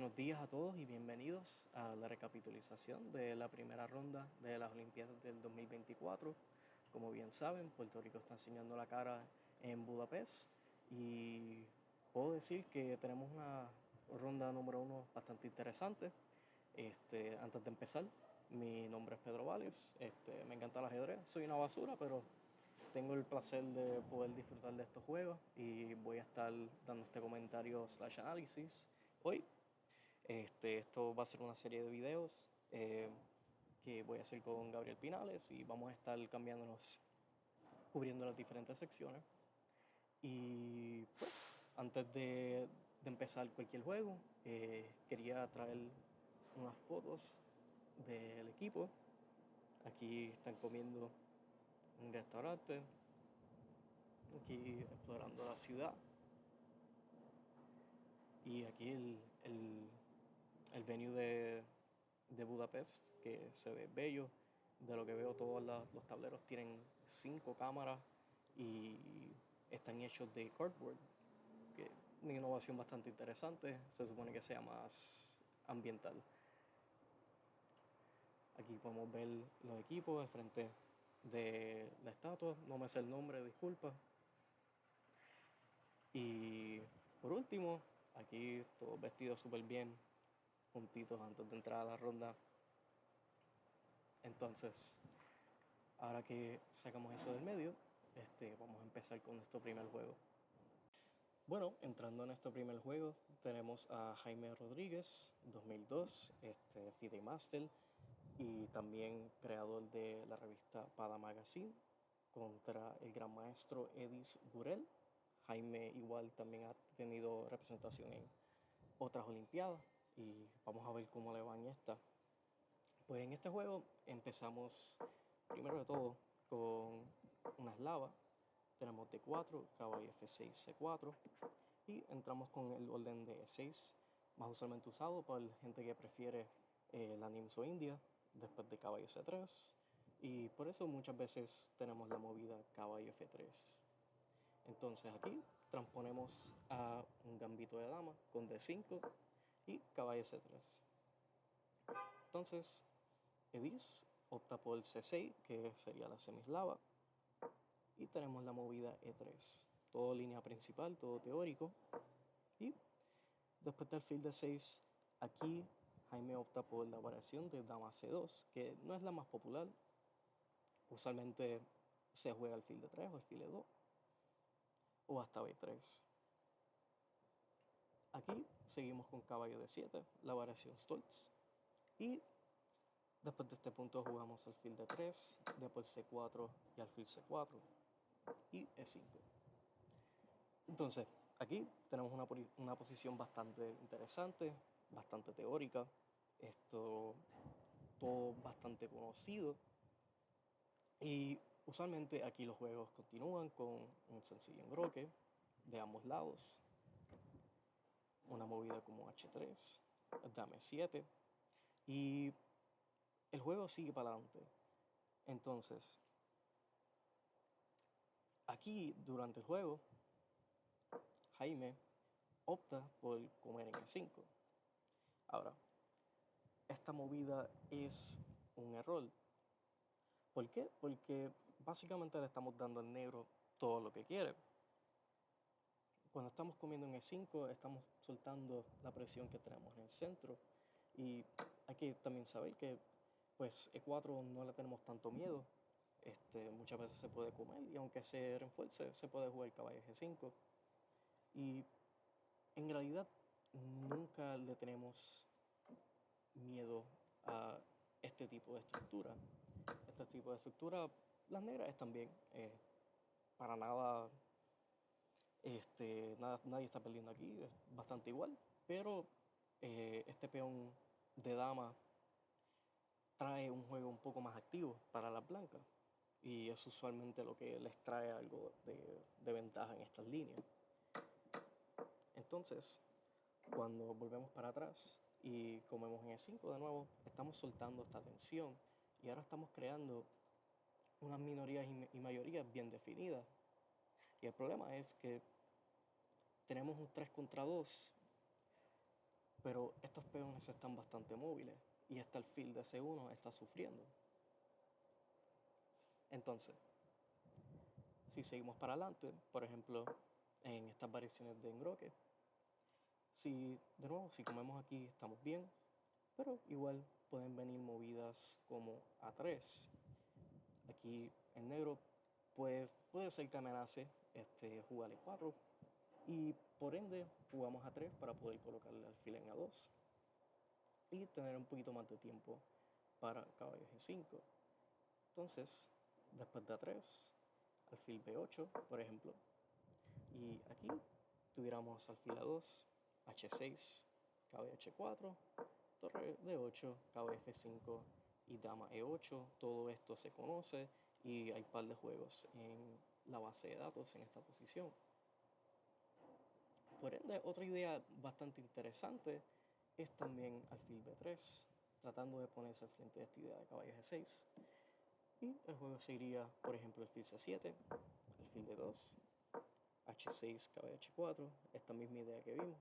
Buenos días a todos y bienvenidos a la recapitulación de la primera ronda de las Olimpiadas del 2024. Como bien saben, Puerto Rico está enseñando la cara en Budapest y puedo decir que tenemos una ronda número uno bastante interesante. Antes de empezar, mi nombre es Pedro Vales, me encanta el ajedrez, soy una basura, pero tengo el placer de poder disfrutar de estos juegos y voy a estar dando este comentario slash análisis hoy. Esto va a ser una serie de videos que voy a hacer con Gabriel Pinales y vamos a estar cambiándonos, cubriendo las diferentes secciones. Y pues, antes de empezar cualquier juego, quería traer unas fotos del equipo. Aquí están comiendo en un restaurante, aquí explorando la ciudad. Y aquí el venue de Budapest, que se ve bello. De lo que veo, todos los tableros tienen 5 cámaras y están hechos de cardboard, que es una innovación bastante interesante. Se supone que sea más ambiental. Aquí podemos ver los equipos al frente de la estatua. No me sé el nombre, disculpa. Y por último, aquí todos vestidos súper bien, juntitos antes de entrar a la ronda. Entonces, ahora que sacamos eso del medio, vamos a empezar con nuestro primer juego. Bueno, entrando en nuestro primer juego, tenemos a Jaime Rodríguez, 2002, FIDE Master y también creador de la revista Pada Magazine, contra el gran maestro Edis Gurel. Jaime igual también ha tenido representación en otras Olimpiadas y vamos a ver cómo le va en esta. Pues en este juego empezamos primero de todo con una eslava. Tenemos D4, caballo F6, C4 y entramos con el orden de E6, más usualmente usado por la gente que prefiere la Nimzo India, después de caballo C3, y por eso muchas veces tenemos la movida caballo F3. Entonces aquí transponemos a un gambito de dama con D5 y caballo C3. Entonces Edis opta por C6, que sería la semislava, y tenemos la movida E3. Todo línea principal, todo teórico. Y después del alfil D6, aquí Jaime opta por la variación de dama C2, que no es la más popular. Usualmente se juega alfil D3 o alfil E2, o hasta B3. Aquí seguimos con caballo D7, la variación Stoltz. Y después de este punto jugamos alfil D3, después C4 y alfil C4 y E5. Entonces, aquí tenemos una posición bastante interesante, bastante teórica, esto todo bastante conocido, y usualmente aquí los juegos continúan con un sencillo enroque de ambos lados, una movida como H3, dame 7 y el juego sigue para adelante. Entonces, aquí durante el juego, Jaime opta por comer en E5. Ahora, esta movida es un error. ¿Por qué? Porque básicamente le estamos dando al negro todo lo que quiere. Cuando estamos comiendo en E5, estamos soltando la presión que tenemos en el centro. Y hay que también saber que pues E4 no le tenemos tanto miedo. Muchas veces se puede comer y aunque se refuerce, se puede jugar caballo G5. Y en realidad nunca le tenemos miedo a este tipo de estructura. Este tipo de estructura, las negras están bien. Para nada, nadie está perdiendo aquí, es bastante igual. Pero este peón de dama trae un juego un poco más activo para las blancas. Y es usualmente lo que les trae algo de ventaja en estas líneas. Entonces, cuando volvemos para atrás y comemos en E5 de nuevo, estamos soltando esta tensión y ahora estamos creando unas minorías y mayorías bien definidas. Y el problema es que tenemos un 3 contra 2, pero estos peones están bastante móviles y este alfil de C1 está sufriendo. Entonces, si seguimos para adelante, por ejemplo, en estas variaciones de engroque, de nuevo, si comemos aquí estamos bien, pero igual pueden venir movidas como A3. Aquí en negro pues, puede ser que amenace jugar E4 y por ende jugamos A3 para poder colocarle el alfil en A2 y tener un poquito más de tiempo para caballo G5. Entonces, después de A3, alfil B8, por ejemplo, y aquí tuviéramos alfil A2, H6, caballo H4, torre D8, caballo F5 y dama E8. Todo esto se conoce y hay un par de juegos en la base de datos en esta posición. Por ende, otra idea bastante interesante es también alfil B3, tratando de ponerse al frente de esta idea de caballo G6. Y el juego seguiría, por ejemplo, alfil C7, alfil D2, H6, caballo H4, esta misma idea que vimos.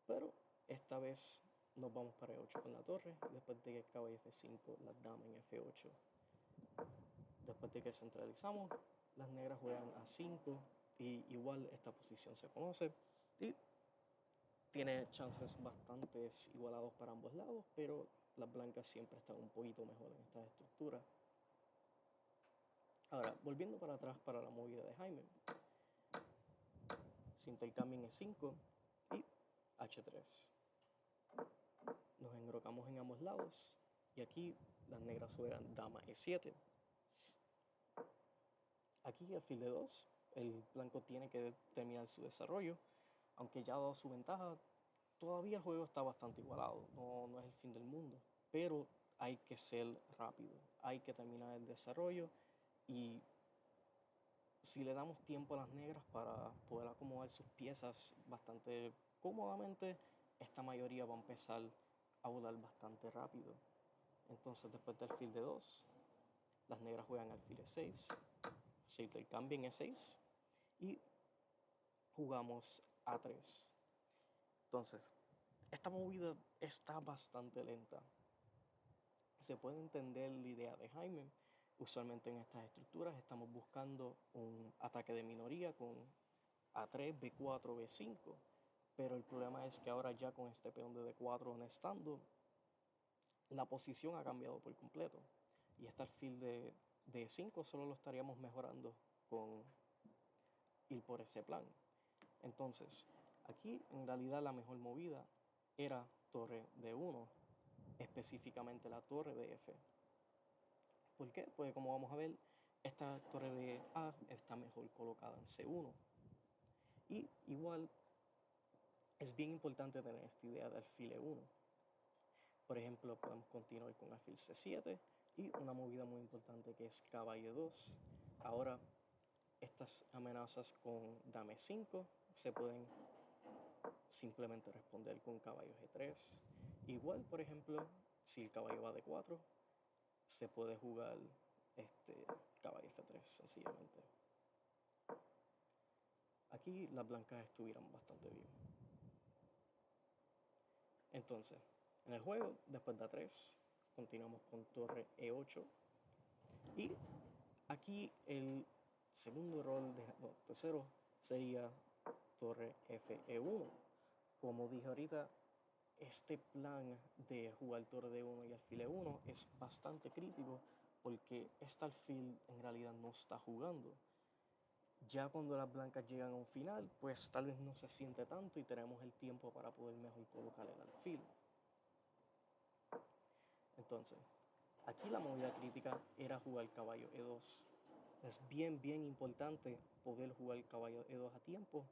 Pero esta vez nos vamos para E8 con la torre, y después de que el caballo F5, la dama en F8. Después de que centralizamos, las negras juegan A5 y igual esta posición se conoce y tiene chances bastante igualados para ambos lados, pero las blancas siempre están un poquito mejor en esta estructura. Ahora, volviendo para atrás para la movida de Jaime, se intercambian E5 y H3. Nos engrocamos en ambos lados y aquí las negras juegan dama E7. Aquí alfil D2, el blanco tiene que terminar su desarrollo, aunque ya dado su ventaja, todavía el juego está bastante igualado, no es el fin del mundo, pero hay que ser rápido, hay que terminar el desarrollo y si le damos tiempo a las negras para poder acomodar sus piezas bastante cómodamente, esta mayoría va a empezar a volar bastante rápido. Entonces después del alfil D2, las negras juegan alfil E6, se intercambian E6 y jugamos A3. Entonces, esta movida está bastante lenta. Se puede entender la idea de Jaime. Usualmente en estas estructuras estamos buscando un ataque de minoría con A3, B4, B5. Pero el problema es que ahora ya con este peón de D4 honestando, la posición ha cambiado por completo. Y este alfil de D5 solo lo estaríamos mejorando con ir por ese plan. Entonces, aquí en realidad la mejor movida era torre D1, específicamente la torre de F. ¿Por qué? Pues como vamos a ver, esta torre de A está mejor colocada en C1. Y igual es bien importante tener esta idea de alfil E1. Por ejemplo, podemos continuar con alfil C7 y una movida muy importante que es caballo 2. Ahora, estas amenazas con dama 5 se pueden simplemente responder con caballo G3. Igual, por ejemplo, si el caballo va de 4, se puede jugar caballo F3 sencillamente. Aquí las blancas estuvieran bastante bien. Entonces, en el juego, después de A3, continuamos con torre E8. Y aquí el segundo rol, tercero, sería torre FE1. Como dije ahorita, este plan de jugar torre D1 y alfil E1 es bastante crítico porque este alfil en realidad no está jugando. Ya cuando las blancas llegan a un final, pues tal vez no se siente tanto y tenemos el tiempo para poder mejor colocar el alfil. Entonces, aquí la movida crítica era jugar caballo E2. Es bien importante poder jugar caballo E2 a tiempo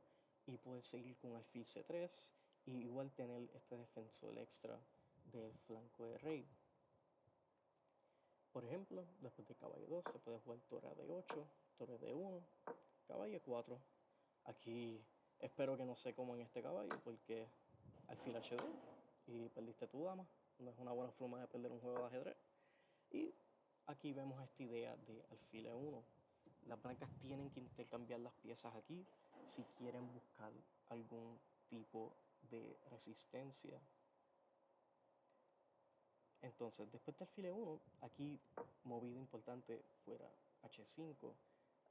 y poder seguir con alfil C3 y igual tener este defensor extra del flanco de rey. Por ejemplo, después de caballo 2 se puede jugar torre a D8, torre D1, caballo 4. Aquí espero que no sé cómo en este caballo porque alfil H2 y perdiste tu dama. No es una buena forma de perder un juego de ajedrez. Y aquí vemos esta idea de alfil E1. Las blancas tienen que intercambiar las piezas aquí si quieren buscar algún tipo de resistencia. Entonces, después de alfil E1, aquí movida importante fuera H5.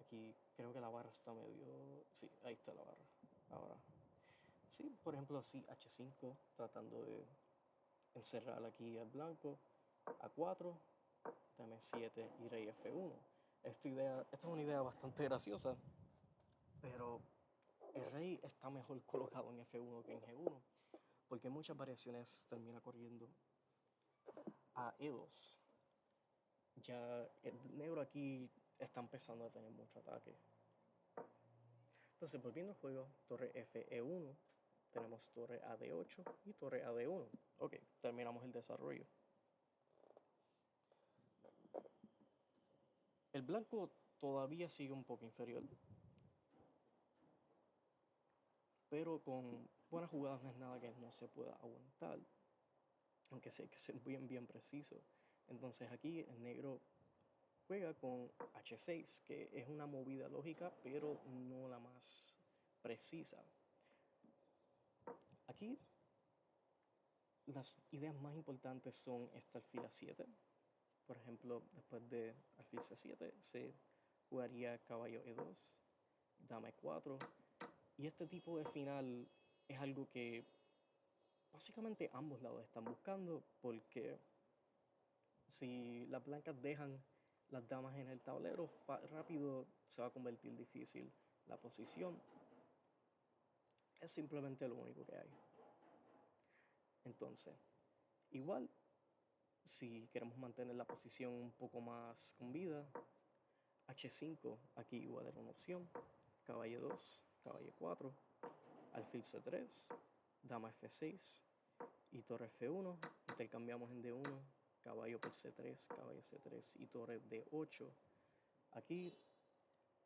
Aquí creo que la barra está medio... Sí, ahí está la barra. Ahora, sí, por ejemplo, así H5, tratando de encerrar aquí al blanco. A4, dame 7 y rey F1. Esta es una idea bastante graciosa, pero el rey está mejor colocado en F1 que en G1, porque muchas variaciones termina corriendo a E2. Ya el negro aquí está empezando a tener mucho ataque. Entonces, volviendo al juego, torre F E1, tenemos torre A D8 y torre A D1. Ok, terminamos el desarrollo. El blanco todavía sigue un poco inferior, pero con buenas jugadas no es nada que no se pueda aguantar, aunque sí hay que ser bien preciso. Entonces aquí el negro juega con H6, que es una movida lógica, pero no la más precisa. Aquí las ideas más importantes son esta alfil A7. Por ejemplo, después de alfil C7 se jugaría caballo E2, dama E4. Y este tipo de final es algo que básicamente ambos lados están buscando, porque si las blancas dejan las damas en el tablero, rápido se va a convertir difícil la posición. Es simplemente lo único que hay. Entonces, igual, si queremos mantener la posición un poco más con vida, H5 aquí igual era una opción. Caballo 2, caballo 4, alfil C3, dama F6 y torre F1. Intercambiamos en D1, caballo por C3, caballo C3 y torre D8. Aquí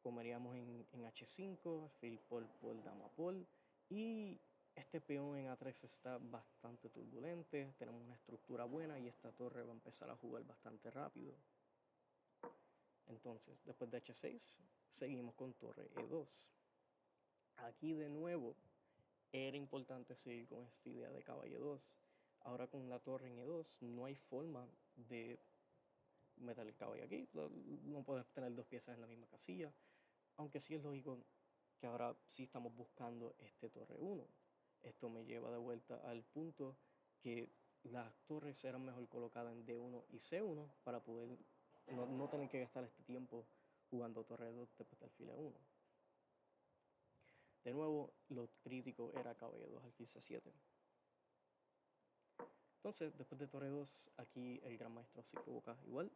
comeríamos en H5, alfil por dama por, y este peón en A3 está bastante turbulente, tenemos una estructura buena y esta torre va a empezar a jugar bastante rápido. Entonces, después de H6, seguimos con torre E2. Aquí de nuevo, era importante seguir con esta idea de caballo 2. Ahora con la torre en E2, no hay forma de meter el caballo aquí. No puedes tener dos piezas en la misma casilla. Aunque sí es lógico que ahora sí estamos buscando este torre 1. Esto me lleva de vuelta al punto que las torres eran mejor colocadas en D1 y C1 para poder no tener que gastar este tiempo jugando torre 2 después del alfil 1. De nuevo, lo crítico era caballo 2 alfil C7. Entonces, después de torre 2, aquí el gran maestro se equivoca igual,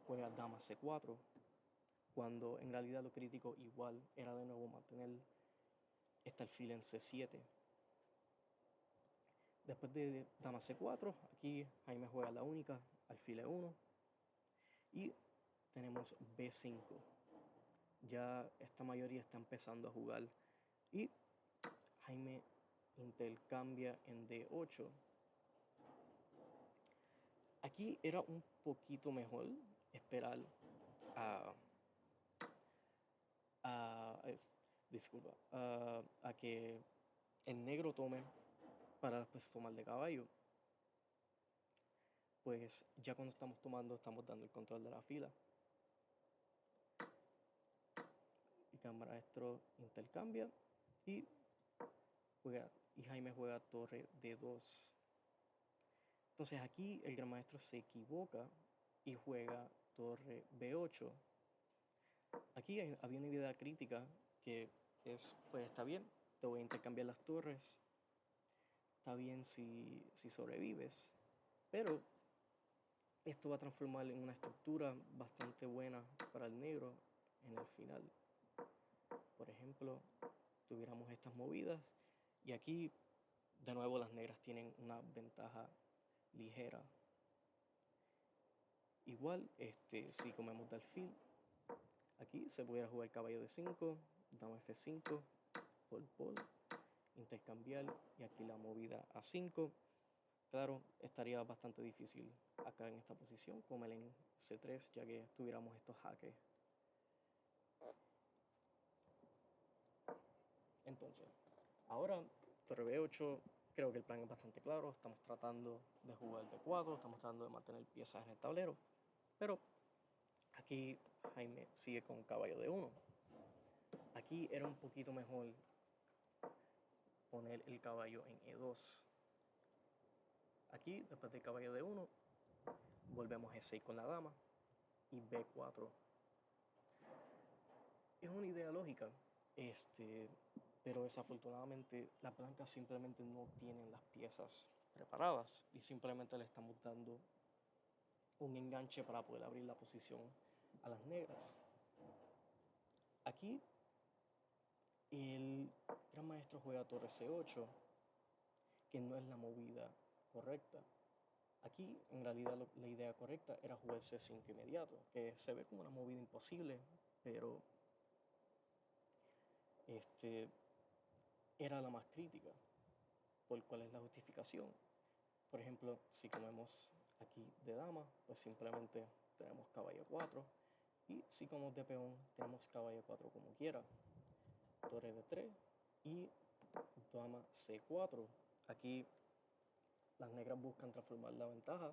juega dama C4, cuando en realidad lo crítico igual era de nuevo mantener este alfil en C7. Después de dama C4, aquí Jaime juega la única, alfil E1, y tenemos B5. Ya esta mayoría está empezando a jugar y Jaime intercambia en D8. Aquí era un poquito mejor esperar a, a disculpa, a que el negro tome para después tomar de caballo. Pues ya cuando estamos tomando estamos dando el control de la fila. El gran maestro intercambia y Jaime juega torre D2. Entonces aquí el gran maestro se equivoca y juega torre B8. Aquí había una idea crítica que es, pues está bien, te voy a intercambiar las torres, está bien si sobrevives, pero esto va a transformar en una estructura bastante buena para el negro en el final. Por ejemplo, tuviéramos estas movidas y aquí de nuevo las negras tienen una ventaja ligera. Igual, si comemos de alfil, aquí se pudiera jugar caballo de 5, dama F5, por, intercambiar y aquí la movida a 5. Claro, estaría bastante difícil acá en esta posición comer en C3 ya que tuviéramos estos jaques. Entonces, ahora torre B8 creo que el plan es bastante claro. Estamos tratando de jugar D4, estamos tratando de mantener piezas en el tablero. Pero aquí Jaime sigue con caballo D1. Aquí era un poquito mejor poner el caballo en E2. Aquí, después del caballo D1, volvemos E6 con la dama y B4. Es una idea lógica, pero desafortunadamente las blancas simplemente no tienen las piezas preparadas y simplemente le estamos dando un enganche para poder abrir la posición a las negras. Aquí el gran maestro juega torre C8, que no es la movida correcta. Aquí en realidad la idea correcta era jugar C5 inmediato, que se ve como una movida imposible, pero era la más crítica. ¿Por cuál es la justificación? Por ejemplo, si comemos aquí de dama, pues simplemente tenemos caballo 4. Y si comemos de peón, tenemos caballo 4 como quiera. Torre de 3 y dama C4. Aquí las negras buscan transformar la ventaja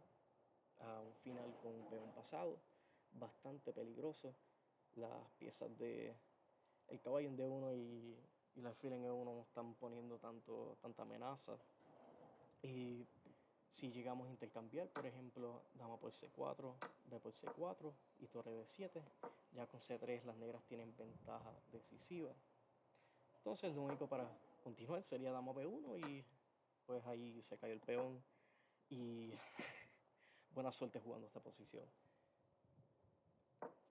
a un final con un peón pasado, bastante peligroso. Las piezas de el caballo en D1 y el alfil en E1 no están poniendo tanta amenaza. Y si llegamos a intercambiar, por ejemplo, dama por C4, B por C4 y torre D7, ya con C3 las negras tienen ventaja decisiva. Entonces lo único para continuar sería dama B1 y pues ahí se cayó el peón y buena suerte jugando esta posición.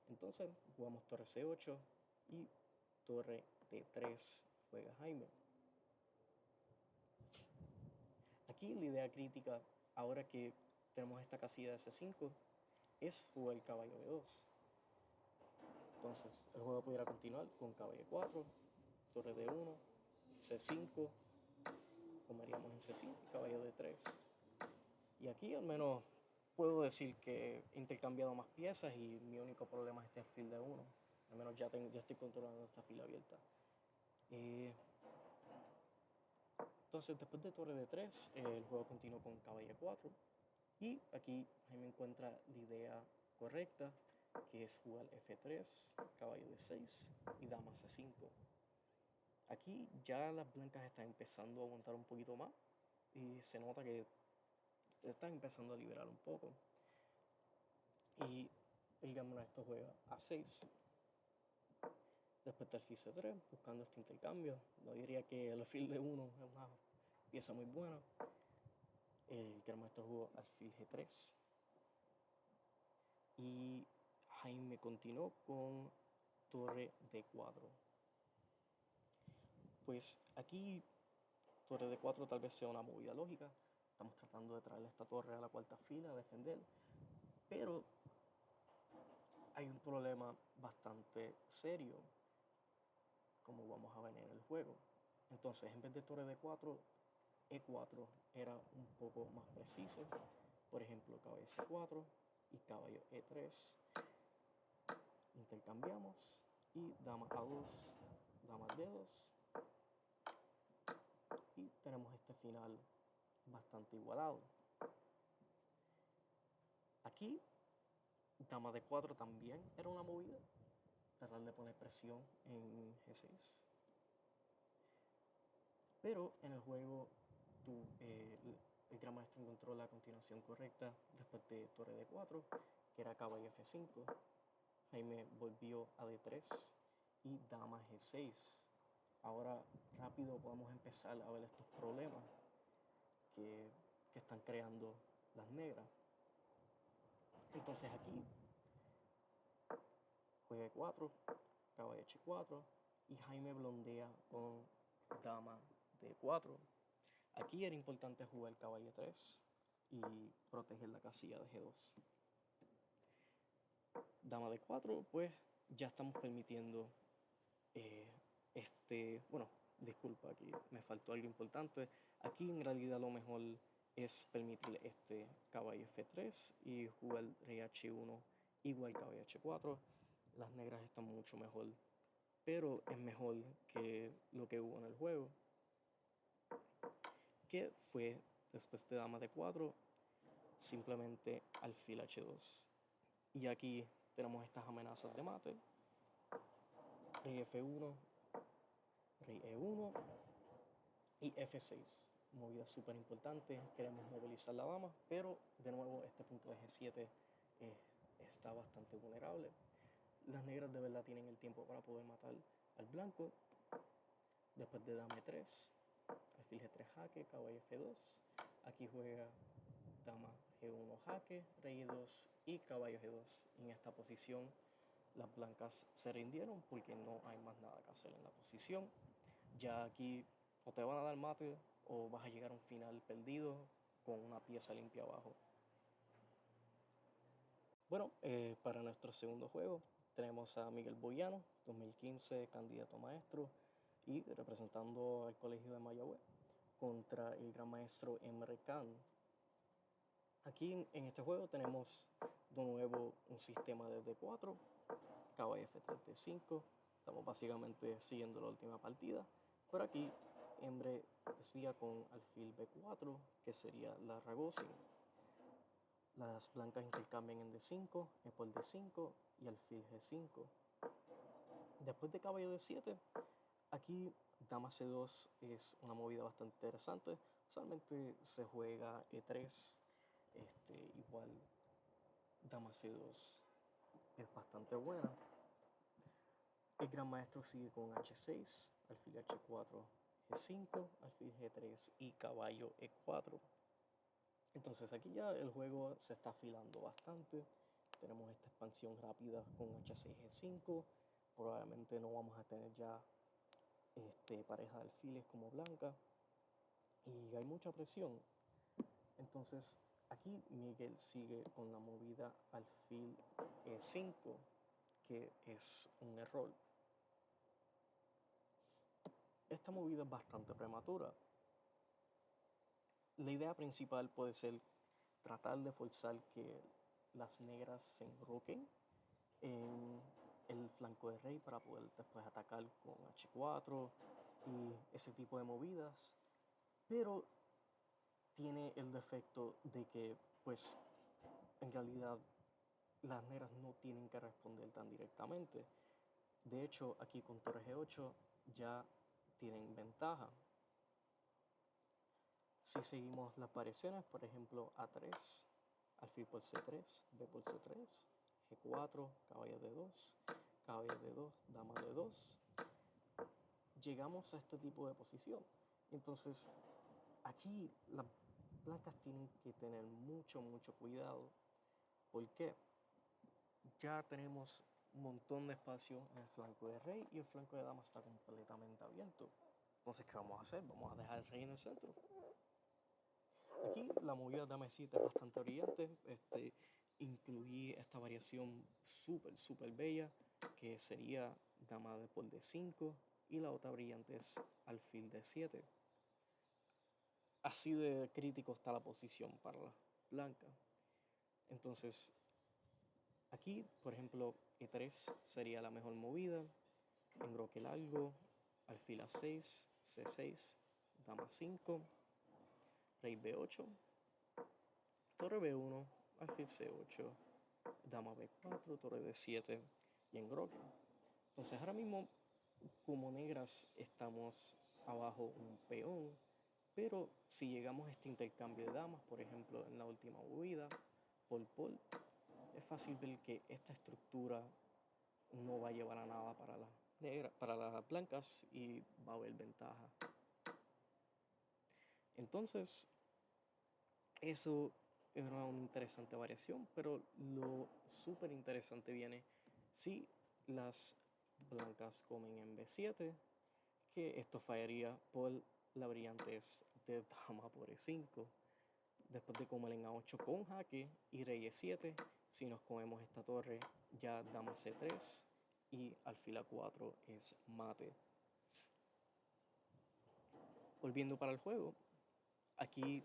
Entonces jugamos torre C8 y torre D3 juega Jaime. Aquí la idea crítica, ahora que tenemos esta casilla de C5, es jugar el caballo B2. Entonces el juego pudiera continuar con caballo 4, torre D1, C5, comeríamos en C5 y caballo D3. Y aquí al menos puedo decir que he intercambiado más piezas y mi único problema es este alfil de 1. Al menos ya estoy controlando esta fila abierta. Entonces después de torre D3, el juego continuó con caballo 4. Y aquí Jaime encuentra la idea correcta, que es jugar F3, caballo D6 y dama C5. Aquí ya las blancas están empezando a aguantar un poquito más y se nota que están empezando a liberar un poco. Y el gran maestro juega A6. Después del alfil C3, buscando este intercambio. No diría que el alfil de 1 es una pieza muy buena. El gran maestro jugó alfil G3. Y Jaime continuó con torre D4. Pues aquí torre D4 tal vez sea una movida lógica. Estamos tratando de traerle esta torre a la cuarta fila, a defender. Pero hay un problema bastante serio, como vamos a ver en el juego. Entonces, en vez de torre D4, E4 era un poco más preciso. Por ejemplo, caballo C4 y caballo E3. Intercambiamos y dama A2, dama D2. Y tenemos este final bastante igualado. Aquí, dama D4 también era una movida. Tratar de poner presión en G6. Pero en el juego el gran maestro encontró la continuación correcta después de torre D4, que era caballo F5. Jaime volvió a D3 y dama G6. Ahora rápido podemos empezar a ver estos problemas que están creando las negras. Entonces aquí juega E4, caballo H4 y Jaime blondea con dama D4. Aquí era importante jugar caballo 3 y proteger la casilla de G2. Dama D4, pues ya estamos permitiendo bueno, disculpa, aquí me faltó algo importante. Aquí en realidad lo mejor es permitir este caballo F3 y jugar rey H1 igual caballo H4. Las negras están mucho mejor, pero es mejor que lo que hubo en el juego. que fue después de dama D4, simplemente alfil H2. Y aquí tenemos estas amenazas de mate, rey F1, rey E1 y F6. Movida súper importante, queremos movilizar la dama, pero de nuevo este punto de G7 está bastante vulnerable. Las negras de verdad tienen el tiempo para poder matar al blanco. Después de dama E3, alfil G3 jaque, caballo F2. Aquí juega dama G1 jaque, rey E2 y caballo G2. En esta posición las blancas se rindieron porque no hay más nada que hacer en la posición. Ya aquí o te van a dar mate o vas a llegar a un final perdido con una pieza limpia abajo. Bueno, para nuestro segundo juego tenemos a Miguel Boyano, 2015 candidato a maestro y representando al Colegio de Mayagüez contra el gran maestro Emre Can. Aquí en este juego tenemos de nuevo un sistema de D4, caballo F3, D5. Estamos básicamente siguiendo la última partida, pero aquí Emre desvía con alfil B4, que sería la Ragozin. Las blancas intercambian en D5, E por D5 y alfil G5. Después de caballo D7, aquí dama C2 es una movida bastante interesante. Usualmente se juega E3, igual dama C2 es bastante buena. El gran maestro sigue con H6, alfil H4, G5, alfil G3 y caballo E4. Entonces aquí ya el juego se está afilando bastante. Tenemos esta expansión rápida con H6, G5. Probablemente no vamos a tener ya pareja de alfiles como blanca. Y hay mucha presión. Entonces aquí Miguel sigue con la movida alfil E5, que es un error. Esta movida es bastante prematura. La idea principal puede ser tratar de forzar que las negras se enroquen en el flanco de rey para poder después atacar con H4 y ese tipo de movidas, pero tiene el defecto de que pues en realidad las negras no tienen que responder tan directamente. De hecho, aquí con torre G8 ya tienen ventaja. Si seguimos las variaciones, por ejemplo, A3, alfil por C3, B por C3, G4, caballo D2, caballo D2, dama D2, llegamos a este tipo de posición. Entonces, aquí las blancas tienen que tener mucho cuidado. ¿Por qué? Ya tenemos un montón de espacio en el flanco de rey y el flanco de dama está completamente abierto. Entonces, ¿qué vamos a hacer? Vamos a dejar el rey en el centro. Aquí la movida de mesita es bastante brillante. Incluí esta variación súper bella, que sería dama de por D5 y la otra brillante es alfil D7. Así de crítico está la posición para la blanca. Entonces, aquí, por ejemplo, E3 sería la mejor movida. Enroque largo, alfil A6, C6, dama 5, rey B8, torre B1, alfil C8, dama B4, torre D7 y enroque. Entonces ahora mismo como negras estamos abajo un peón, pero si llegamos a este intercambio de damas, por ejemplo en la última movida, Pol, es fácil ver que esta estructura no va a llevar a nada para las negras, para las blancas y va a haber ventaja. Entonces, eso es una interesante variación, pero lo súper interesante viene si las blancas comen en B7, que esto fallaría por la brillantez de dama por E5. Después de comer en A8 con jaque y rey E7, si nos comemos esta torre, ya dama C3 y alfil A4 es mate. Volviendo para el juego, aquí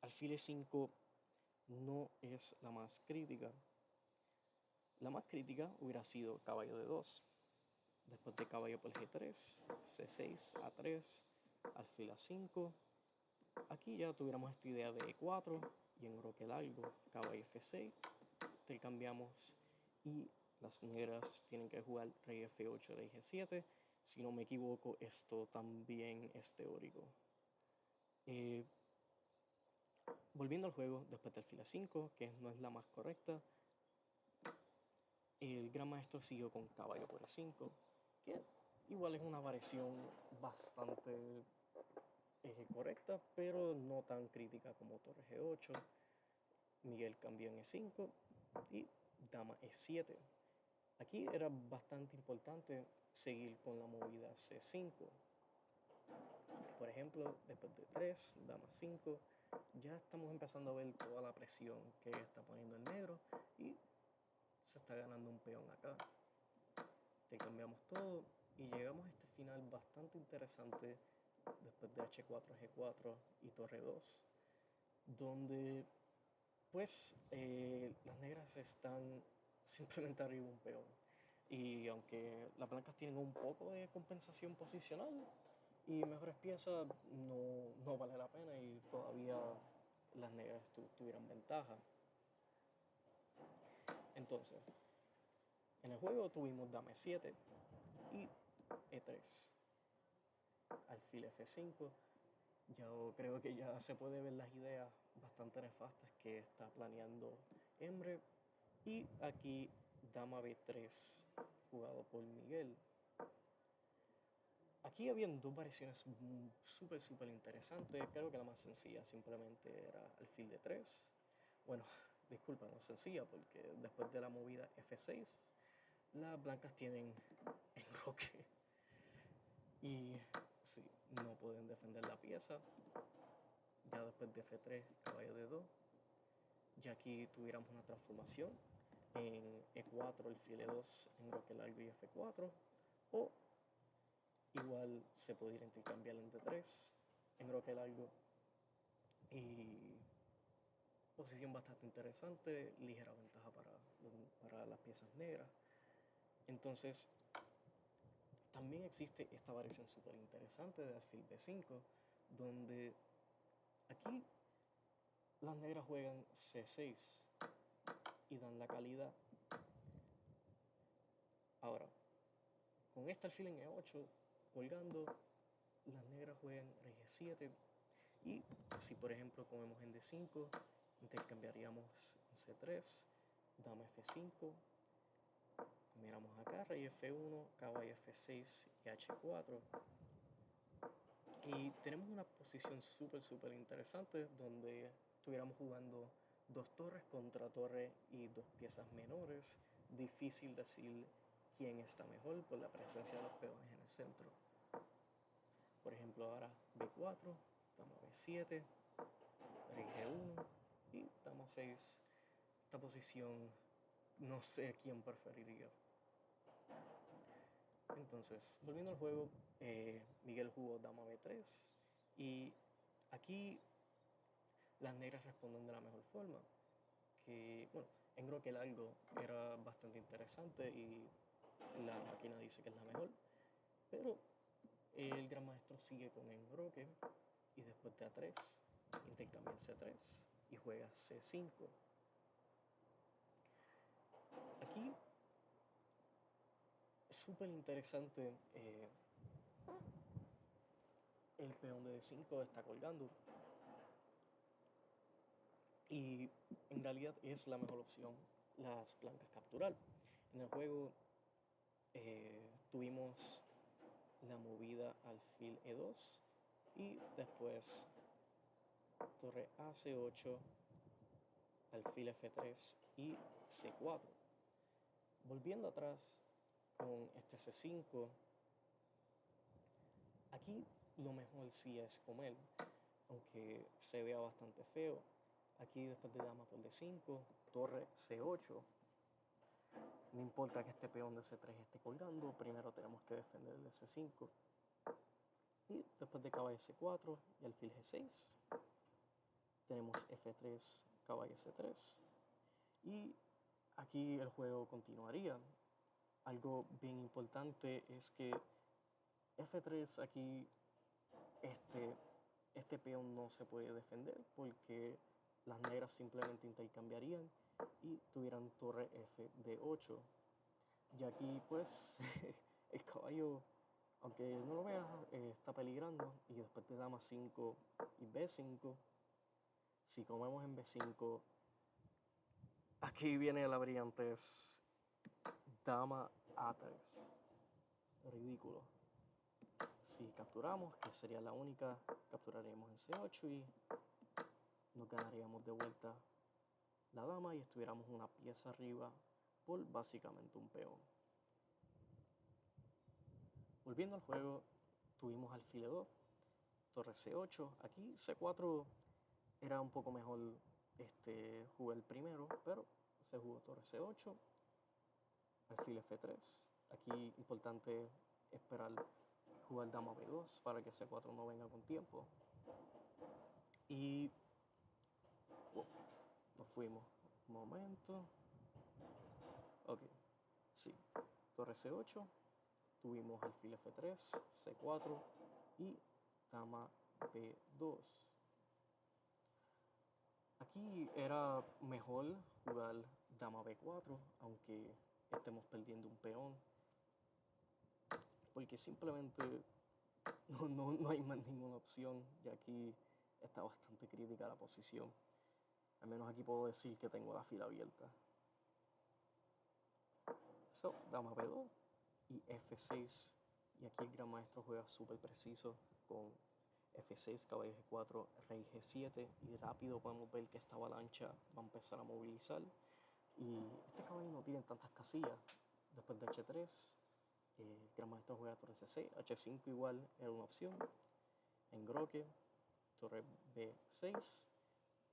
alfil E5 no es la más crítica. La más crítica hubiera sido caballo D2. Después de caballo por G3, C6, A3, alfil A5, Aquí ya tuviéramos esta idea de E4 y en roque largo, caballo F6, intercambiamos y las negras tienen que jugar rey F8, rey G7. Si no me equivoco, esto también es teórico. Volviendo al juego, después del alfil A5, que no es la más correcta, el gran maestro siguió con caballo por E5, que igual es una variación bastante correcta, pero no tan crítica como torre G8. Miguel cambió en E5 y dama E7. Aquí era bastante importante seguir con la movida C5. Por ejemplo, después de 3, dama 5, ya estamos empezando a ver toda la presión que está poniendo el negro y se está ganando un peón acá. Te cambiamos todo y llegamos a este final bastante interesante después de H4, G4 y torre 2, donde pues las negras están simplemente arriba un peón. Y aunque las blancas tienen un poco de compensación posicional y mejores piezas, no vale la pena y todavía las negras tuvieran ventaja. Entonces, en el juego tuvimos dama E7 y E3, alfil F5. Yo creo que ya se puede ver las ideas bastante nefastas que está planeando Emre. Y aquí dama B3, jugado por Miguel. Aquí habían dos variaciones súper interesantes. Creo que la más sencilla simplemente era alfil de 3. Bueno, disculpa, no es sencilla porque después de la movida F6, las blancas tienen enroque. Y sí, no pueden defender la pieza. Ya después de F3, caballo de 2. Ya aquí tuviéramos una transformación en E4, alfil E2, enroque largo y F4. O igual se podría intercambiar en D3, enroque largo y posición bastante interesante, ligera ventaja para las piezas negras. Entonces, también existe esta variación súper interesante de alfil B5, donde aquí las negras juegan C6 y dan la calidad. Ahora, con este alfil en E8, colgando, las negras juegan rey G7 y si por ejemplo comemos en D5, intercambiaríamos en C3, dama F5, miramos acá, rey F1, caballo F6 y H4. Y tenemos una posición súper interesante donde estuviéramos jugando dos torres contra torre y dos piezas menores. Difícil decir quién está mejor por la presencia de los peones en el centro. Por ejemplo, ahora B4, dama B7, rey G1 y dama 6. Esta posición no sé quién preferiría. Entonces, volviendo al juego, Miguel jugó dama B3 y aquí las negras responden de la mejor forma. Que, bueno, enroque largo era bastante interesante y la máquina dice que es la mejor, pero el gran maestro sigue con enroque y después de A3 intercambia en C3 y juega C5. Aquí es súper interesante, el peón de D5 está colgando y en realidad es la mejor opción las blancas capturar. En el juego tuvimos la movida alfil E2 y después torre A C8, alfil F3 y C4. Volviendo atrás con este C5, aquí lo mejor sí es comer, aunque se vea bastante feo. Aquí después de dama por D5, torre C8. No importa que este peón de C3 esté colgando, primero tenemos que defender el C5. Y después de caballo C4 y alfil G6, tenemos F3, caballo C3. Y aquí el juego continuaría. Algo bien importante es que F3 aquí este peón no se puede defender porque las negras simplemente intercambiarían y tuvieran torre F de 8. Y aquí pues el caballo, aunque no lo veas, está peligrando. Y después de dama 5 y B5, si comemos en B5, aquí viene la brillantez. Dama A3. Ridículo. Si capturamos, que sería la única, capturaríamos en C8 y nos ganaríamos de vuelta la dama y estuviéramos una pieza arriba por básicamente un peón. Volviendo al juego, tuvimos alfil E2, torre C8. Aquí C4 era un poco mejor jugué el primero, pero se jugó torre C8, alfil F3. Aquí importante esperar jugar dama B2 para que C4 no venga con tiempo. Y nos fuimos. Un momento. Ok, sí. Torre C8, tuvimos alfil F3, C4 y dama B2. Aquí era mejor jugar dama B4, aunque estemos perdiendo un peón, porque simplemente no hay más ninguna opción, y aquí está bastante crítica la posición. Al menos aquí puedo decir que tengo la fila abierta. So, dama B2 y F6, y aquí el gran maestro juega súper preciso con F6, caballo G4, rey G7, y rápido podemos ver que esta avalancha va a empezar a movilizar. Y este caballo no tiene tantas casillas. Después de H3, el gran maestro juega torre C6, H5 igual era una opción. Engroque, torre B6,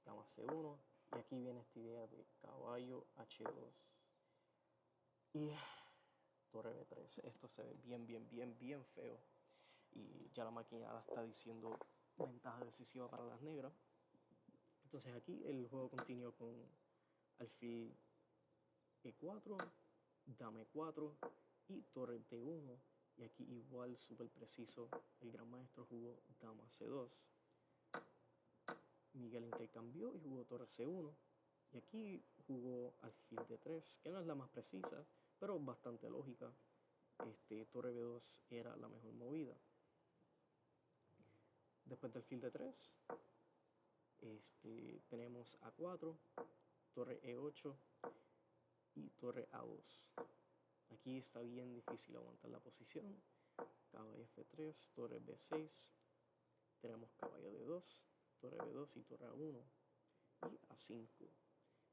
dama C1, y aquí viene esta idea de caballo H2 y torre B3. Esto se ve bien feo, y ya la máquina la está diciendo ventaja decisiva para las negras. Entonces aquí el juego continuó con alfil E4, dama E4 y torre D1. Y aquí igual súper preciso, el gran maestro jugó dama C2. Miguel intercambió y jugó torre C1. Y aquí jugó alfil D3, que no es la más precisa, pero bastante lógica. Torre B2 era la mejor movida. Después del alfil D3, tenemos A4, torre E8 y torre A2. Aquí está bien difícil aguantar la posición. Caballo F3, torre B6, tenemos caballo D2, torre B2 y torre A1 y A5.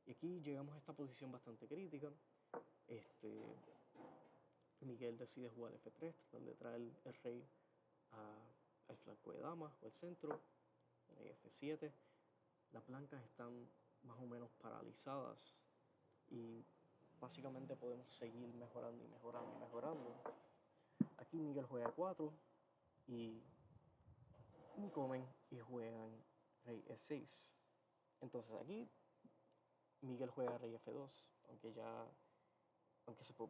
Y aquí llegamos a esta posición bastante crítica. Miguel decide jugar F3, tratar de traer el rey al flanco de dama o al centro. Rey F7. Las blancas están más o menos paralizadas y básicamente podemos seguir mejorando y mejorando. Aquí Miguel juega 4 y ni comen y juegan rey E6. Entonces aquí Miguel juega rey F2,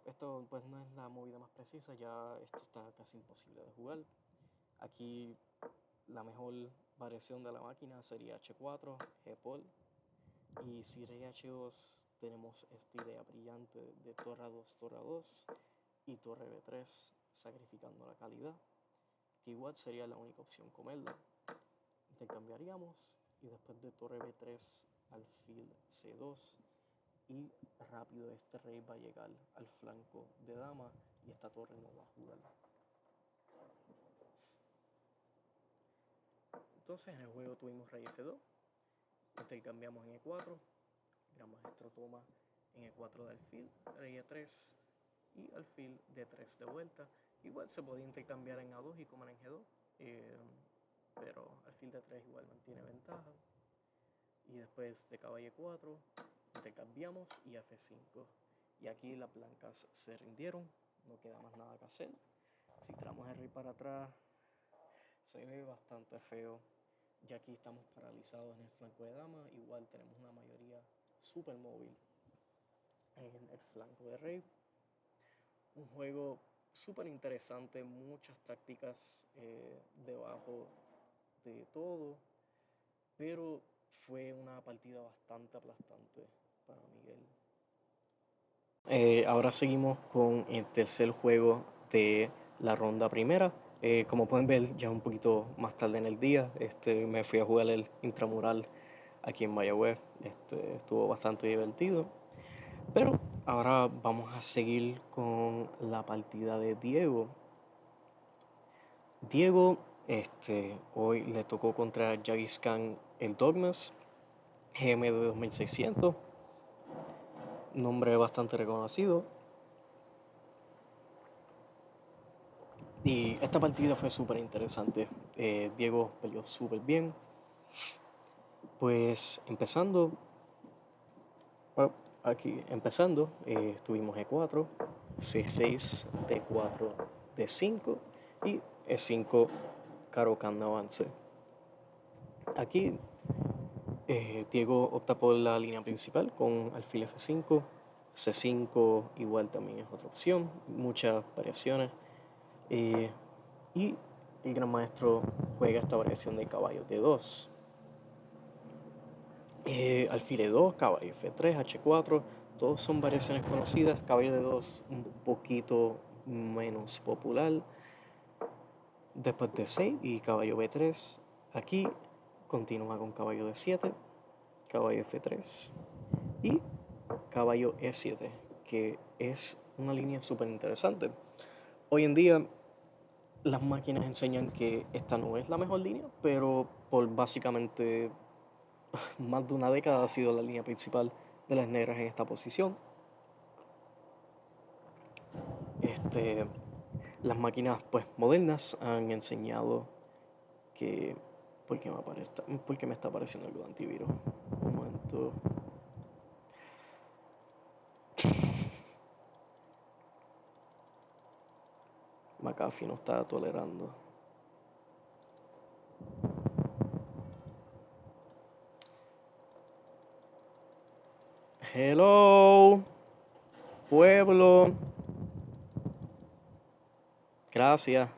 esto pues no es la movida más precisa, ya esto está casi imposible de jugar. Aquí la mejor variación de la máquina sería H4, G-Pol, y si rey H2 tenemos esta idea brillante de torre A2, torre A2 y torre B3, sacrificando la calidad, que igual sería la única opción comerla. Intercambiaríamos y después de torre B3 alfil C2, y rápido este rey va a llegar al flanco de dama y esta torre no va a jugar. Entonces en el juego tuvimos rey F2, intercambiamos en E4, gran maestro toma en E4 de alfil, rey E3 y alfil D3 de vuelta. Igual se podía intercambiar en A2 y comer en G2, pero alfil D3 igual mantiene ventaja. Y después de caballo E4 intercambiamos y F5. Y aquí las blancas se rindieron, no queda más nada que hacer. Si traemos el rey para atrás, se ve bastante feo. Ya aquí estamos paralizados en el flanco de dama, igual tenemos una mayoría súper móvil en el flanco de rey. Un juego súper interesante, muchas tácticas debajo de todo, pero fue una partida bastante aplastante para Miguel. Ahora seguimos con el tercer juego de la ronda primera. Como pueden ver, ya un poquito más tarde en el día, me fui a jugar el intramural aquí en Mayagüez. Estuvo bastante divertido. Pero ahora vamos a seguir con la partida de Diego. Diego, hoy le tocó contra Jagis Khan el Dogmas GM de 2600. Nombre bastante reconocido. Y esta partida fue súper interesante. Diego peleó súper bien. Pues empezando, tuvimos E4, C6, D4, D5 y E5, Caro-Kann avance. Aquí Diego opta por la línea principal con alfil F5, C5 igual también es otra opción, muchas variaciones. Y el gran maestro juega esta variación de caballo D2. Alfil E2, caballo F3, H4, todos son variaciones conocidas. Caballo D2 un poquito menos popular. Después D6 y caballo B3. Aquí continúa con caballo D7, caballo F3 y caballo E7, que es una línea súper interesante. Hoy en día las máquinas enseñan que esta no es la mejor línea, pero por básicamente más de una década ha sido la línea principal de las negras en esta posición. Las máquinas pues modernas han enseñado que... ¿Por qué me está apareciendo algo de antivirus? Un momento. McAfee no está tolerando. Hello, pueblo. Gracias.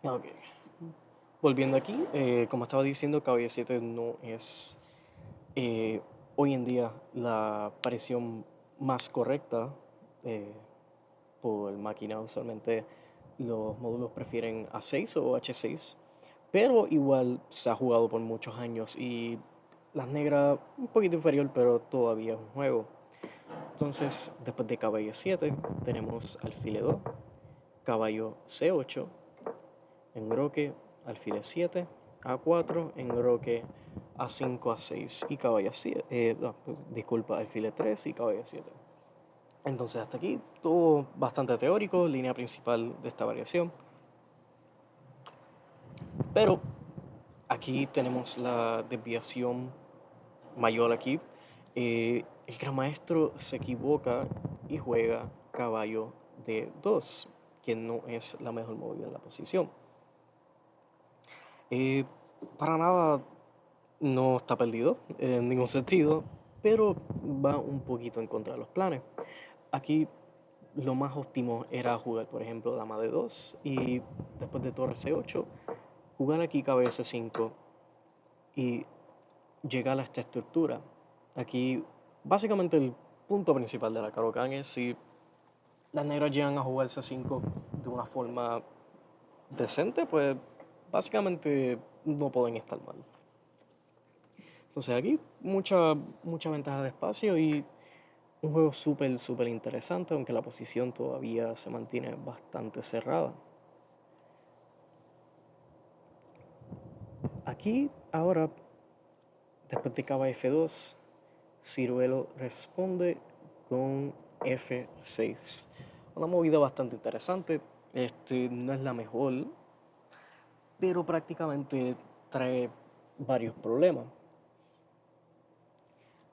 Ok. Volviendo aquí, como estaba diciendo, caballo 7 no es hoy en día la aparición más correcta por máquina. Usualmente los módulos prefieren A6 o H6, pero igual se ha jugado por muchos años y las negras un poquito inferior, pero todavía es un juego. Entonces, después de caballo 7, tenemos alfil E2, caballo C8, enroque, alfil E7, A4, enroque, A5, A6 y caballo 7, alfil E3 y caballo 7. Entonces hasta aquí todo bastante teórico, línea principal de esta variación. Pero aquí tenemos la desviación mayor aquí. El gran maestro se equivoca y juega caballo D2, que no es la mejor movida en la posición. Para nada no está perdido en ningún sentido, pero va un poquito en contra de los planes. Aquí lo más óptimo era jugar, por ejemplo, dama D2 y después de torre C8, jugar aquí caballo C5 y llegar a esta estructura. Aquí, básicamente, el punto principal de la Caro-Kann es si las negras llegan a jugar C5 de una forma decente, pues básicamente no pueden estar mal. Entonces aquí mucha ventaja de espacio y un juego súper interesante, aunque la posición todavía se mantiene bastante cerrada. Aquí ahora, después de caballo F2, Ciruelo responde con F6. Una movida bastante interesante. No es la mejor, pero prácticamente trae varios problemas.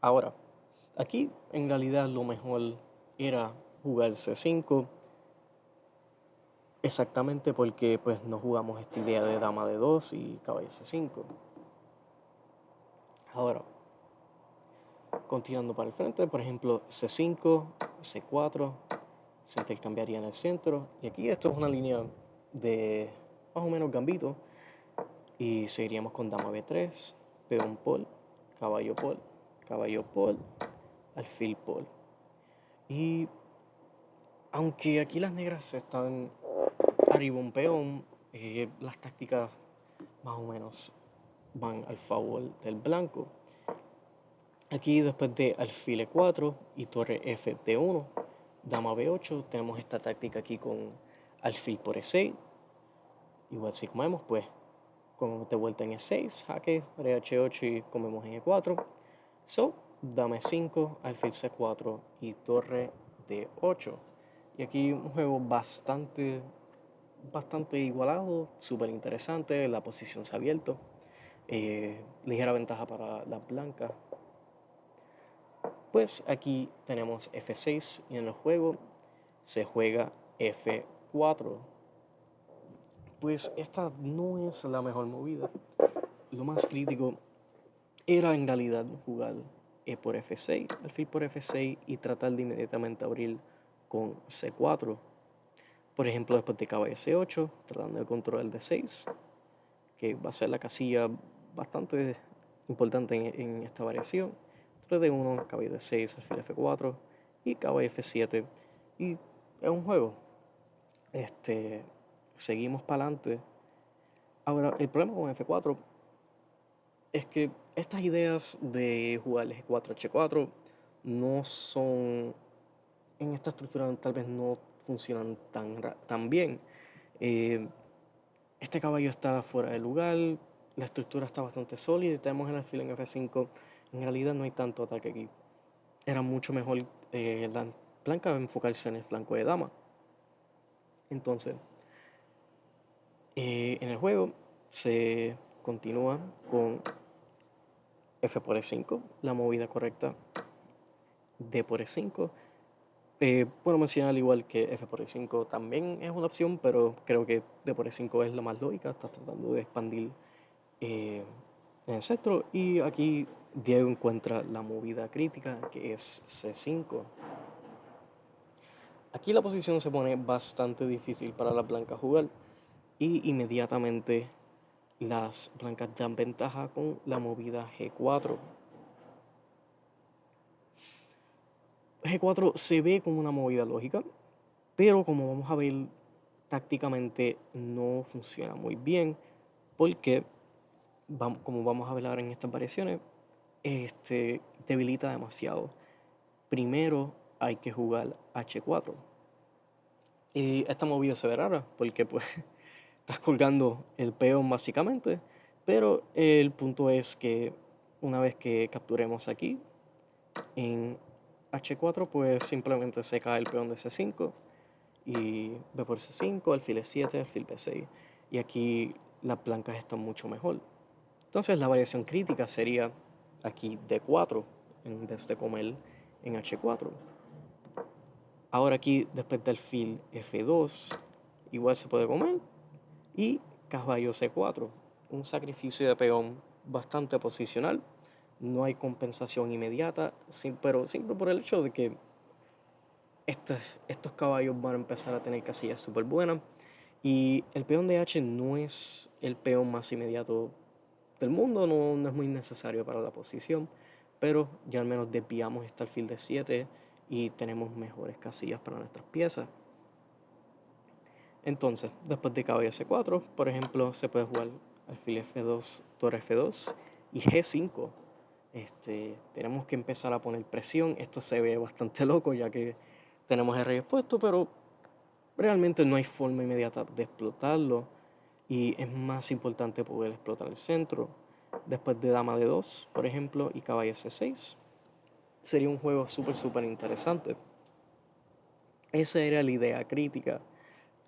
Ahora, aquí en realidad lo mejor era jugar C5, exactamente porque pues no jugamos esta idea de dama de 2 y caballo C5. Ahora, continuando para el frente, por ejemplo, C5, C4, se intercambiaría en el centro. Y aquí esto es una línea de más o menos gambito. Y seguiríamos con dama b3, peón pol, caballo pol, alfil pol. Y aunque aquí las negras están arriba un peón, las tácticas más o menos van al favor del blanco. Aquí después de alfil e4 y torre f d1, dama b8, tenemos esta táctica aquí con alfil por e6. Igual si comemos, pues comemos de vuelta en e6, jaque, rey h8 y comemos en e4. So, dama e5, alfil c4 y torre d8. Y aquí un juego bastante igualado, súper interesante, la posición se ha abierto. Ligera ventaja para las blancas. Pues aquí tenemos f6 y en el juego se juega f4. Pues esta no es la mejor movida. Lo más crítico era en realidad jugar e por f6, alfil por f6 y tratar de inmediatamente abrir con c4. Por ejemplo, después de caballo c8, tratando de controlar el d6, que va a ser la casilla bastante importante en esta variación. Torre d1, caballo d6, alfil f4 y caballo f7. Y es un juego. Seguimos para adelante. Ahora, el problema con f4 es que estas ideas de jugar g4, h4 no son, en esta estructura tal vez no funcionan tan bien. Este caballo está fuera de lugar, la estructura está bastante sólida y tenemos el alfil en f5. En realidad no hay tanto ataque aquí. Era mucho mejor la blanca enfocarse en el flanco de dama. Entonces, en el juego se continúa con f por e5, la movida correcta, d por e5. Bueno, mencionar al igual que f por e5 también es una opción, pero creo que d por e5 es la más lógica. Estás tratando de expandir en el centro y aquí Diego encuentra la movida crítica, que es c5. Aquí la posición se pone bastante difícil para las blancas jugar y inmediatamente las blancas dan ventaja con la movida g4. G4 se ve como una movida lógica, pero como vamos a ver, tácticamente no funciona muy bien porque, como vamos a ver ahora en estas variaciones, debilita demasiado. Primero hay que jugar h4. Y esta movida se ve rara porque pues estás colgando el peón básicamente, pero el punto es que una vez que capturemos aquí en h4, pues simplemente se cae el peón de c5 y b por c5, alfil e7, alfil b6. Y aquí las blancas están mucho mejor. Entonces la variación crítica sería aquí d4 en vez de comer en h4. Ahora aquí después del alfil f2 igual se puede comer y caballo c4, un sacrificio de peón bastante posicional. No hay compensación inmediata, pero siempre por el hecho de que estos caballos van a empezar a tener casillas súper buenas. Y el peón de H no es el peón más inmediato del mundo, no es muy necesario para la posición, pero ya al menos desviamos este alfil de 7 y tenemos mejores casillas para nuestras piezas. Entonces, después de caballo c4, por ejemplo, se puede jugar alfil f2, torre f2 y g5. Tenemos que empezar a poner presión. Esto se ve bastante loco ya que tenemos el rey expuesto, pero realmente no hay forma inmediata de explotarlo y es más importante poder explotar el centro. Después de dama d2, por ejemplo, y caballo c6, sería un juego súper interesante. Esa era la idea crítica,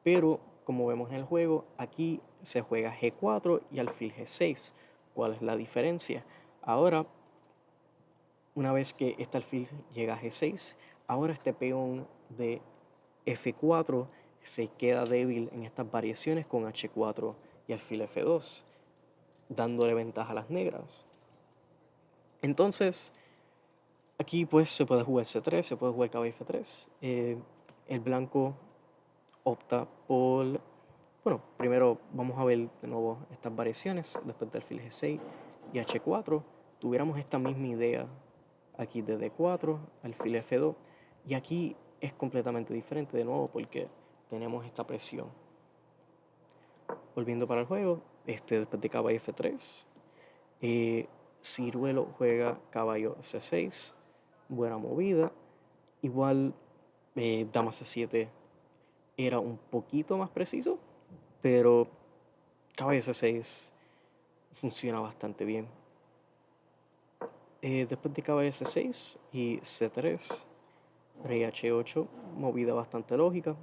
pero como vemos en el juego, aquí se juega g4 y alfil g6. ¿Cuál es la diferencia? Ahora, una vez que este alfil llega a g6, ahora este peón de f4 se queda débil en estas variaciones con h4 y alfil f2, dándole ventaja a las negras. Entonces, aquí pues se puede jugar c3, se puede jugar caballo f3. El blanco opta por Bueno, primero vamos a ver de nuevo estas variaciones después de alfil G6 y H4. Tuviéramos esta misma idea aquí de D4, alfil F2, y aquí es completamente diferente de nuevo porque tenemos esta presión. Volviendo para el juego, después de caballo F3, Ciruelo juega caballo C6, buena movida. Igual dama C7 era un poquito más preciso, pero caballo C6 funciona bastante bien. Después de caballo C6 y C3, rey H8, movida bastante lógica.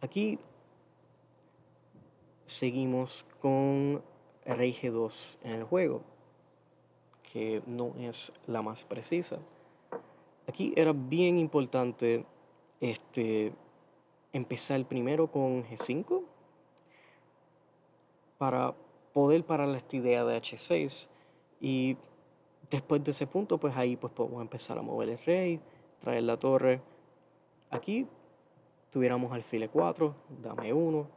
Aquí seguimos con rey G2 en el juego, que no es la más precisa. Aquí era bien importante empezar primero con G5 para poder parar esta idea de H6, y después de ese punto pues ahí pues podemos empezar a mover el rey, traer la torre. Aquí tuviéramos alfil E4, dama E1,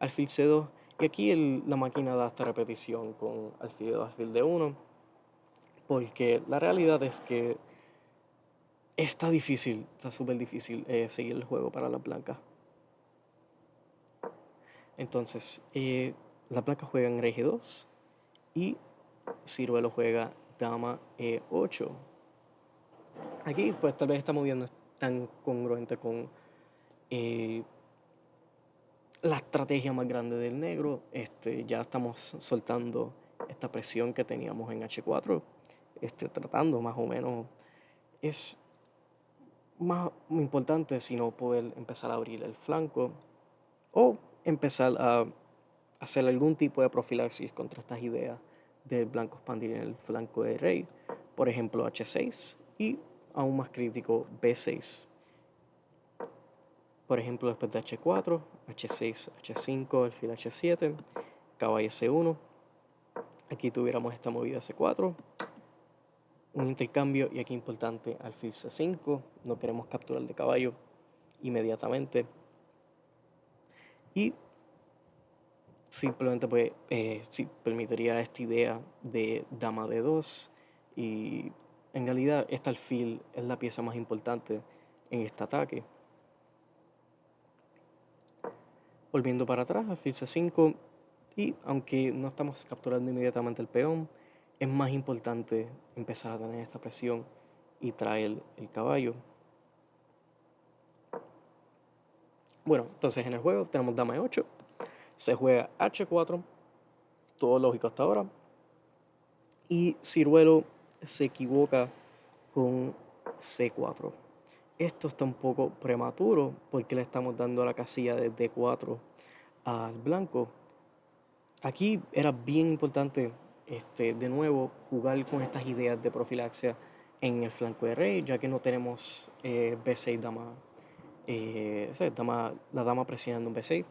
alfil C2, y aquí la máquina da esta repetición con alfil E2, alfil D1, porque la realidad es que está difícil, está súper difícil seguir el juego para las blancas. Entonces, las blancas juegan rey G2 y Ciruelo juega dama E8. Aquí, pues tal vez esta movida no es tan congruente con la estrategia más grande del negro. Ya estamos soltando esta presión que teníamos en H4, tratando más o menos. Es más importante sino poder empezar a abrir el flanco o empezar a hacer algún tipo de profilaxis contra estas ideas del blanco expandir en el flanco del rey, por ejemplo H6 y aún más crítico B6. Por ejemplo, después de H4, H6, H5, alfil H7, caballo C1. Aquí tuviéramos esta movida C4, un intercambio, y aquí importante alfil C5. No queremos capturar de caballo inmediatamente. Y simplemente pues sí, permitiría esta idea de dama D2, y en realidad este alfil es la pieza más importante en este ataque. Volviendo para atrás, alfil C5, y aunque no estamos capturando inmediatamente el peón, es más importante empezar a tener esta presión y traer el caballo. Bueno, entonces en el juego tenemos dama E8, se juega H4, todo lógico hasta ahora, y Ciruelo se equivoca con C4. Esto está un poco prematuro porque le estamos dando la casilla de D4 al blanco. Aquí era bien importante de nuevo jugar con estas ideas de profilaxia en el flanco de rey, ya que no tenemos B6 dama, la dama presionando un B6.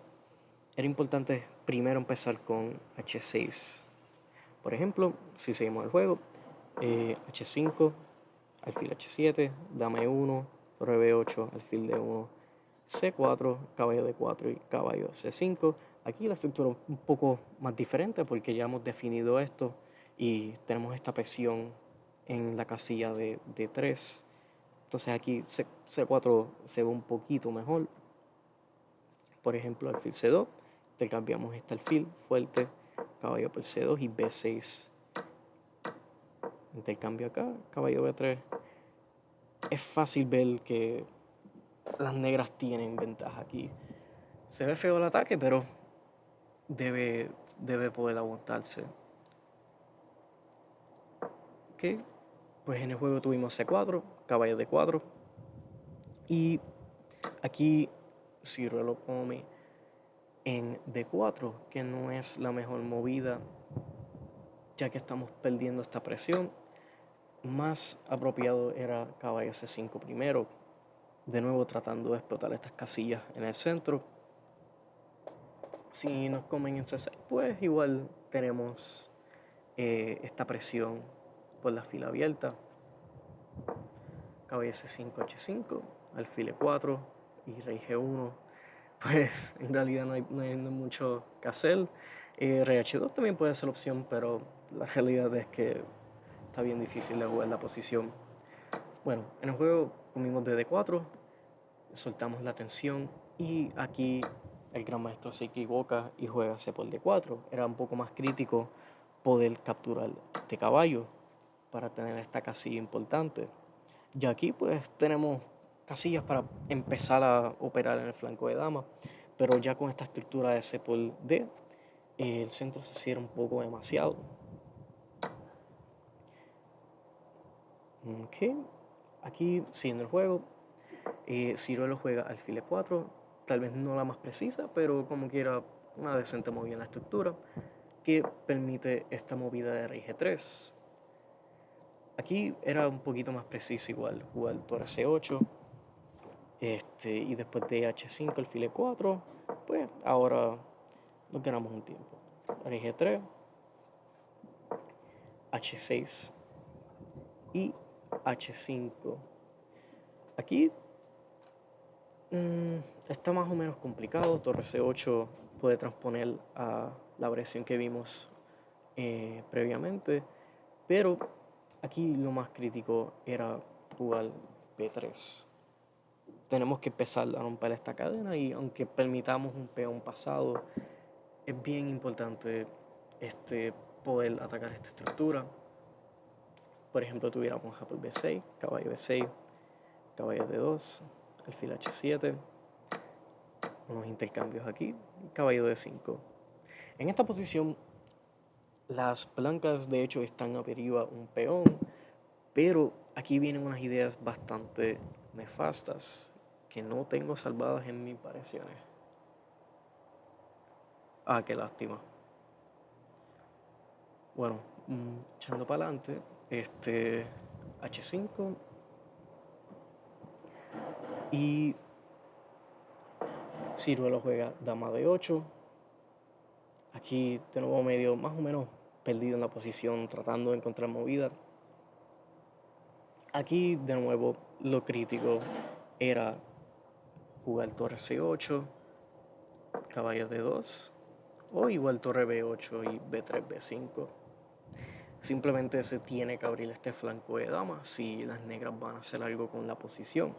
Era importante primero empezar con H6. Por ejemplo, si seguimos el juego, H5, alfil H7, dama E1, torre B8, alfil D1, C4, caballo D4 y caballo C5. Aquí la estructura es un poco más diferente porque ya hemos definido esto y tenemos esta presión en la casilla de D3. Entonces aquí C4 se ve un poquito mejor. Por ejemplo, alfil C2, intercambiamos este alfil fuerte, caballo por C2 y B6. Intercambio acá, caballo B3. Es fácil ver que las negras tienen ventaja aquí. Se ve feo el ataque, pero debe poder aguantarse. Ok, pues en el juego tuvimos C4, caballo D4. Y aquí Ciruelo come en D4, que no es la mejor movida, ya que estamos perdiendo esta presión. Más apropiado era caballo C5 primero, de nuevo tratando de explotar estas casillas en el centro. Si nos comen en C6, pues igual tenemos esta presión por la fila abierta. Caballo C5, H5, alfil E4 y rey G1. pues en realidad no hay mucho que hacer. Rey H2 también puede ser opción, pero la realidad es que está bien difícil de jugar la posición. Bueno, en el juego comimos de D4, soltamos la tensión y aquí el gran maestro se equivoca y juega C por D4. Era un poco más crítico poder capturar de caballo para tener esta casilla importante. Y aquí pues tenemos casillas para empezar a operar en el flanco de dama, pero ya con esta estructura de C por D, el centro se cierra un poco demasiado. Ok, aquí siguiendo el juego, Ciruelo juega alfil E4, tal vez no la más precisa, pero como quiera una decente movida en la estructura, que permite esta movida de rey G3. Aquí era un poquito más preciso igual, jugar torre C8, y después de H5, alfil E4, pues ahora nos ganamos un tiempo. Rey G3, H6 y H5. Aquí está más o menos complicado. Torre C8 puede transponer a la variación que vimos previamente, pero aquí lo más crítico era jugar B3. Tenemos que empezar a romper esta cadena y aunque permitamos un peón pasado, es bien importante poder atacar esta estructura. Por ejemplo, tuviéramos a por B6, caballo B6, caballo D2, alfil H7, unos intercambios aquí, caballo D5. En esta posición, las blancas de hecho están arriba un peón, pero aquí vienen unas ideas bastante nefastas que no tengo salvadas en mis variaciones. Ah, qué lástima. Bueno, echando para adelante, H5 y Ciruelo juega dama D8. Aquí de nuevo medio más o menos perdido en la posición, tratando de encontrar movida. Aquí de nuevo lo crítico era jugar torre C8, caballo D2 o igual torre B8 y B3, B5. Simplemente se tiene que abrir este flanco de dama si las negras van a hacer algo con la posición.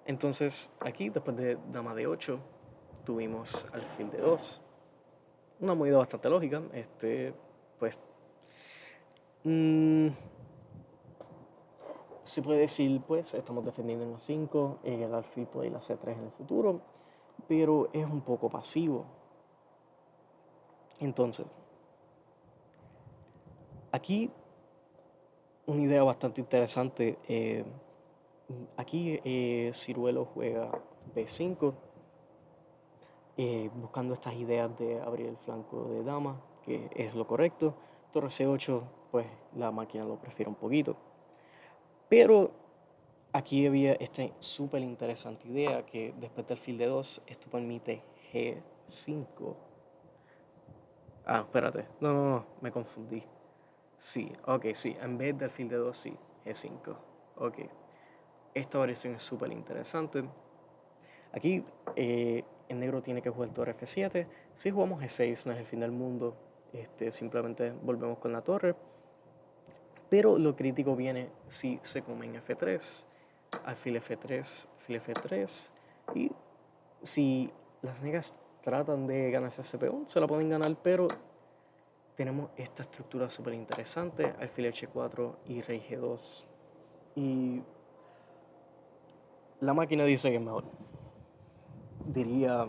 Entonces aquí después de dama D8 tuvimos alfil D2. Una movida bastante lógica, pues se puede decir, pues estamos defendiendo en A5, el alfil puede ir a C3 en el futuro, pero es un poco pasivo. Entonces, aquí una idea bastante interesante. Aquí Ciruelo juega B5, buscando estas ideas de abrir el flanco de dama, que es lo correcto. Torre C8, pues la máquina lo prefiere un poquito. Pero aquí había esta súper interesante idea que después del alfil de 2, esto permite G5. Ah, espérate. No, me confundí. Sí, ok, sí. En vez del alfil de 2, sí, G5. Ok. Esta variación es súper interesante. Aquí el negro tiene que jugar torre F7. Si jugamos G6 no es el fin del mundo. Simplemente volvemos con la torre. Pero lo crítico viene si se come en F3. Alfil F3, alfil F3. Y si las negras tratan de ganarse ese peón, se la pueden ganar, pero tenemos esta estructura súper interesante, alfil H4 y rey G2. Y la máquina dice que es mejor. Diría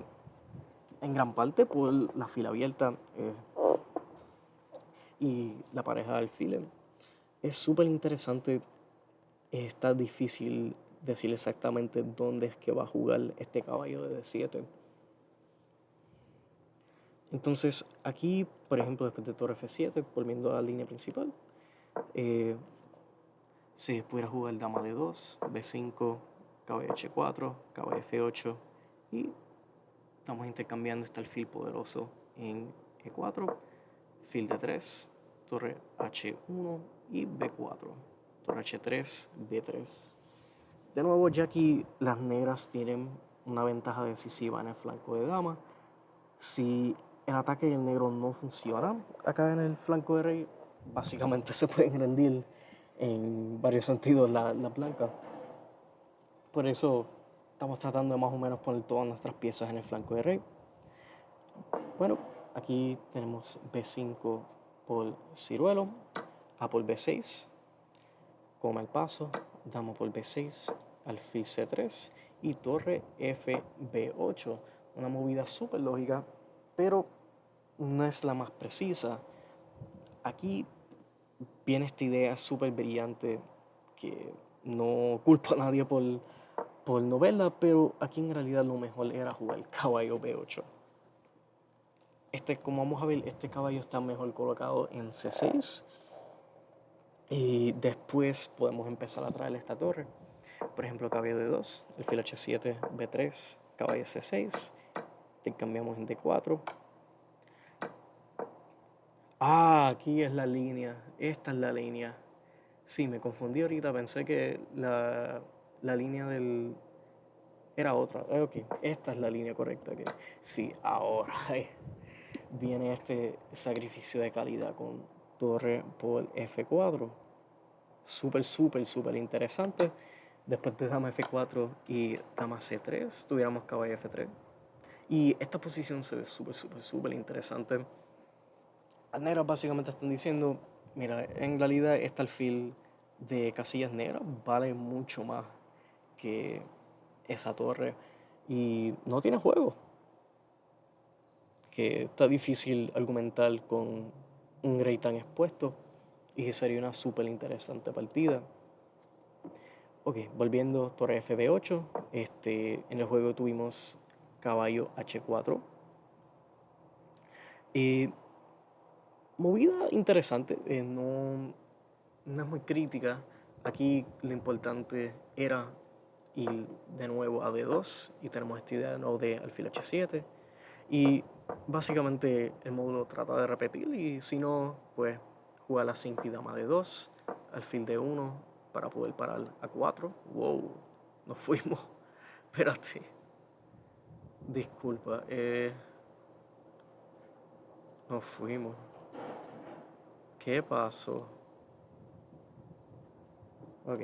en gran parte por la fila abierta y la pareja de alfiles. Es súper interesante, está difícil decir exactamente dónde es que va a jugar este caballo de D7. Entonces aquí, por ejemplo, después de torre F7, volviendo a la línea principal, si pudiera jugar dama D2, B5, caballo H4, caballo F8 y estamos intercambiando este alfil poderoso en E4, alfil D3, torre H1 y B4, torre H3, B3. De nuevo, ya aquí las negras tienen una ventaja decisiva en el flanco de dama. Si el ataque del negro no funciona acá en el flanco de rey, básicamente se pueden rendir en varios sentidos la blanca. Por eso estamos tratando de más o menos poner todas nuestras piezas en el flanco de rey. Bueno, aquí tenemos B5 por ciruelo, A por B6, coma el paso, dama por B6, alfil C3 y torre FB8. Una movida súper lógica, pero no es la más precisa. Aquí viene esta idea súper brillante que no culpo a nadie por no verla, pero aquí en realidad lo mejor era jugar caballo B8. Como vamos a ver, este caballo está mejor colocado en C6 y después podemos empezar a traerle esta torre. Por ejemplo, caballo D2, alfil H7, B3, caballo C6, te cambiamos en D4. Aquí es la línea, esta es la línea. Sí, me confundí ahorita, pensé que la línea del... era otra. Ok, esta es la línea correcta. Sí, ahora viene este sacrificio de calidad con torre por F4. Súper, súper, súper interesante. Después de dama F4 y dama C3, tuviéramos caballo F3. Y esta posición se ve súper, súper, súper interesante. Las negras básicamente están diciendo, mira, en realidad este alfil de casillas negras vale mucho más que esa torre y no tiene juego. Que está difícil argumentar con un rey tan expuesto y que sería una súper interesante partida. Ok, volviendo, torre FB8, en el juego tuvimos caballo H4. Movida interesante, no es muy crítica. Aquí lo importante era ir de nuevo a D2 y tenemos esta idea de nuevo de alfil H7. Y básicamente el módulo trata de repetir y si no, pues jugar la 5 y dama D2, alfil D1 para poder parar a 4. Wow, nos fuimos. Espérate. Disculpa, nos fuimos. ¿Qué pasó? Ok.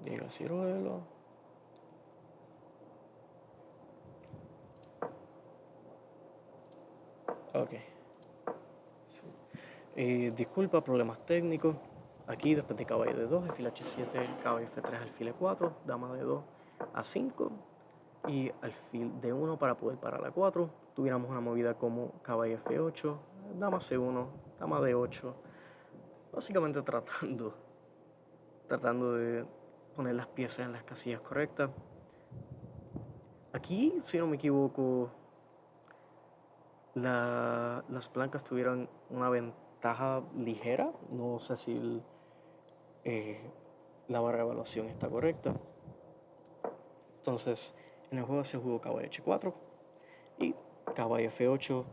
Llega ciruelo. Ok. Sí. Disculpa, problemas técnicos. Aquí, después de caballo D2, alfil H7, caballo F3, alfil E4, dama D2, A5 y alfil D1 para poder parar a 4. Tuviéramos una movida como caballo F8, dama C1, dama D8. Básicamente tratando de poner las piezas en las casillas correctas. Aquí, si no me equivoco, las blancas tuvieron una ventaja ligera. No sé si la barra de evaluación está correcta. Entonces, en el juego se jugó caballo H4 y caballo F8,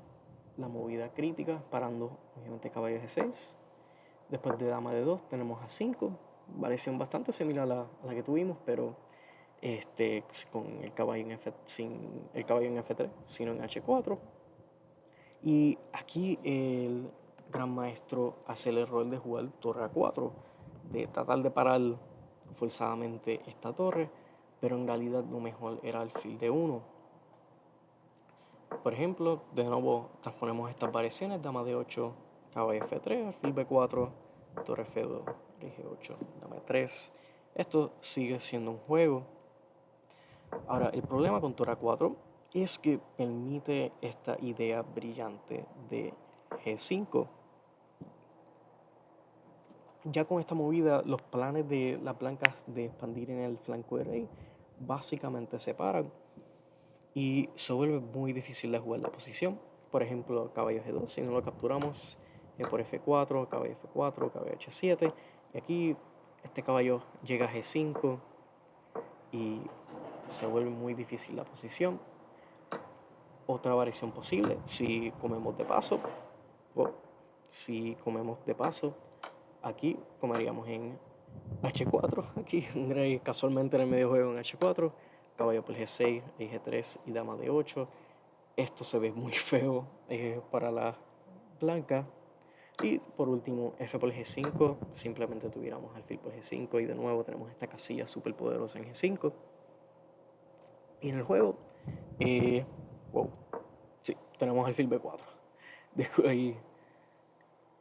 la movida crítica, parando obviamente caballo G6. Después de dama D2 tenemos A5, variación bastante similar a la que tuvimos, pero con el caballo sin el caballo en F3, sino en H4. Y aquí el gran maestro hace el error de jugar torre A4, de tratar de parar forzadamente esta torre, pero en realidad lo mejor era alfil D1. Por ejemplo, de nuevo transponemos estas variaciones, dama D8, caballo F3, alfil B4, torre F2, rey G8, dama E3. Esto sigue siendo un juego. Ahora, el problema con torre A4 es que permite esta idea brillante de G5. Ya con esta movida, los planes de las blancas de expandir en el flanco de rey básicamente se paran y se vuelve muy difícil de jugar la posición. Por ejemplo, caballo G2, si no lo capturamos por F4, caballo F4, caballo H7, y aquí este caballo llega a G5 y se vuelve muy difícil la posición. Otra variación posible, si comemos de paso, si comemos de paso, aquí comeríamos en H4, aquí un rey casualmente en el medio juego en H4, caballo por G6, rey G3 y dama D8. Esto se ve muy feo para la blanca. Y por último, F por G5, simplemente tuviéramos alfil por G5 y de nuevo tenemos esta casilla súper poderosa en G5. Y en el juego, wow, sí, tenemos alfil B4. De ahí,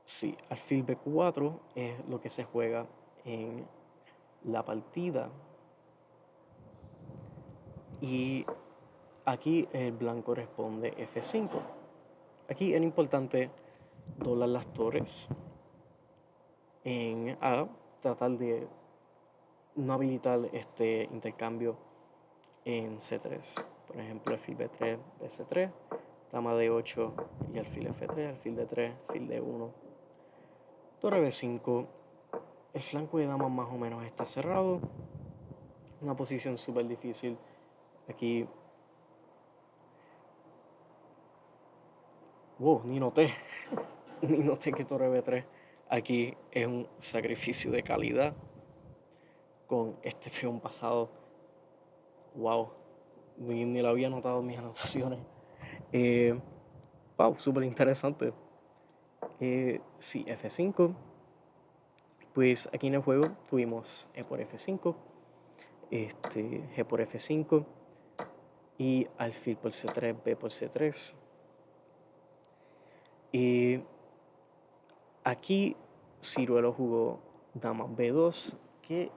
sí, alfil B4 es lo que se juega en la partida. Y aquí el blanco responde F5. Aquí era importante doblar las torres en A, tratar de no habilitar este intercambio en C3. Por ejemplo, alfil B3, BC3, dama D8 y alfil F3, alfil D3, alfil D1, torre B5. El flanco de dama más o menos está cerrado. Una posición súper difícil. Aquí, wow, ni noté. Ni noté que torre B3 aquí es un sacrificio de calidad con este peón pasado. Wow, ni lo había notado en mis anotaciones. Wow, súper interesante. Sí, F5. Pues aquí en el juego tuvimos E por F5, G por F5 y alfil por C3, B por C3. Y aquí Ciruelo jugó dama B2, que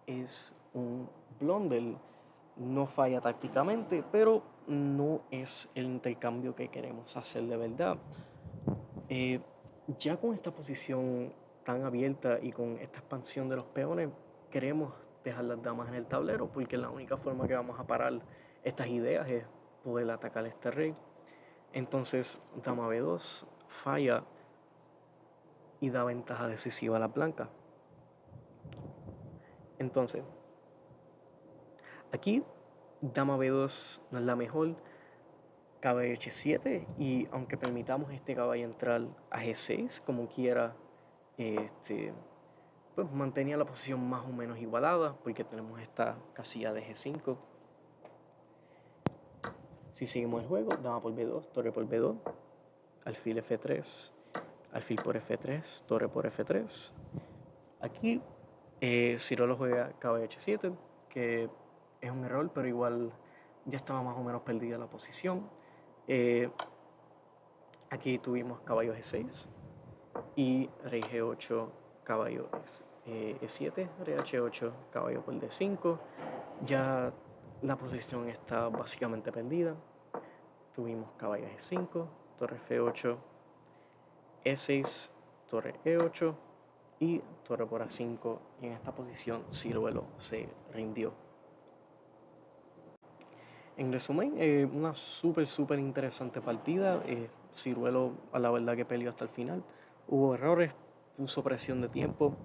es un blunder. No falla tácticamente, pero no es el intercambio que queremos hacer de verdad. Ya con esta posición tan abierta y con esta expansión de los peones, queremos dejar las damas en el tablero, porque la única forma que vamos a parar estas ideas es poder atacar este rey. Entonces, dama B2 falla y da ventaja decisiva a la blanca. Entonces, aquí dama B2 no es la mejor, caballo H7, y aunque permitamos este caballo entrar a G6 como quiera, pues mantenía la posición más o menos igualada porque tenemos esta casilla de G5. Si seguimos el juego, dama por B2, torre por B2, alfil F3, alfil por F3, torre por F3. Aquí Ciruelo juega caballo H7, que es un error, pero igual ya estaba más o menos perdida la posición. Aquí tuvimos caballo G6 y rey G8, caballo E7, rey H8, caballo por D5. Ya la posición está básicamente perdida. Tuvimos caballo G5, torre F8, E6, torre E8 y torre por A5. Y en esta posición Ciruelo se rindió. En resumen, una súper interesante partida. Ciruelo, a la verdad, que peleó hasta el final. Hubo errores, puso presión de tiempo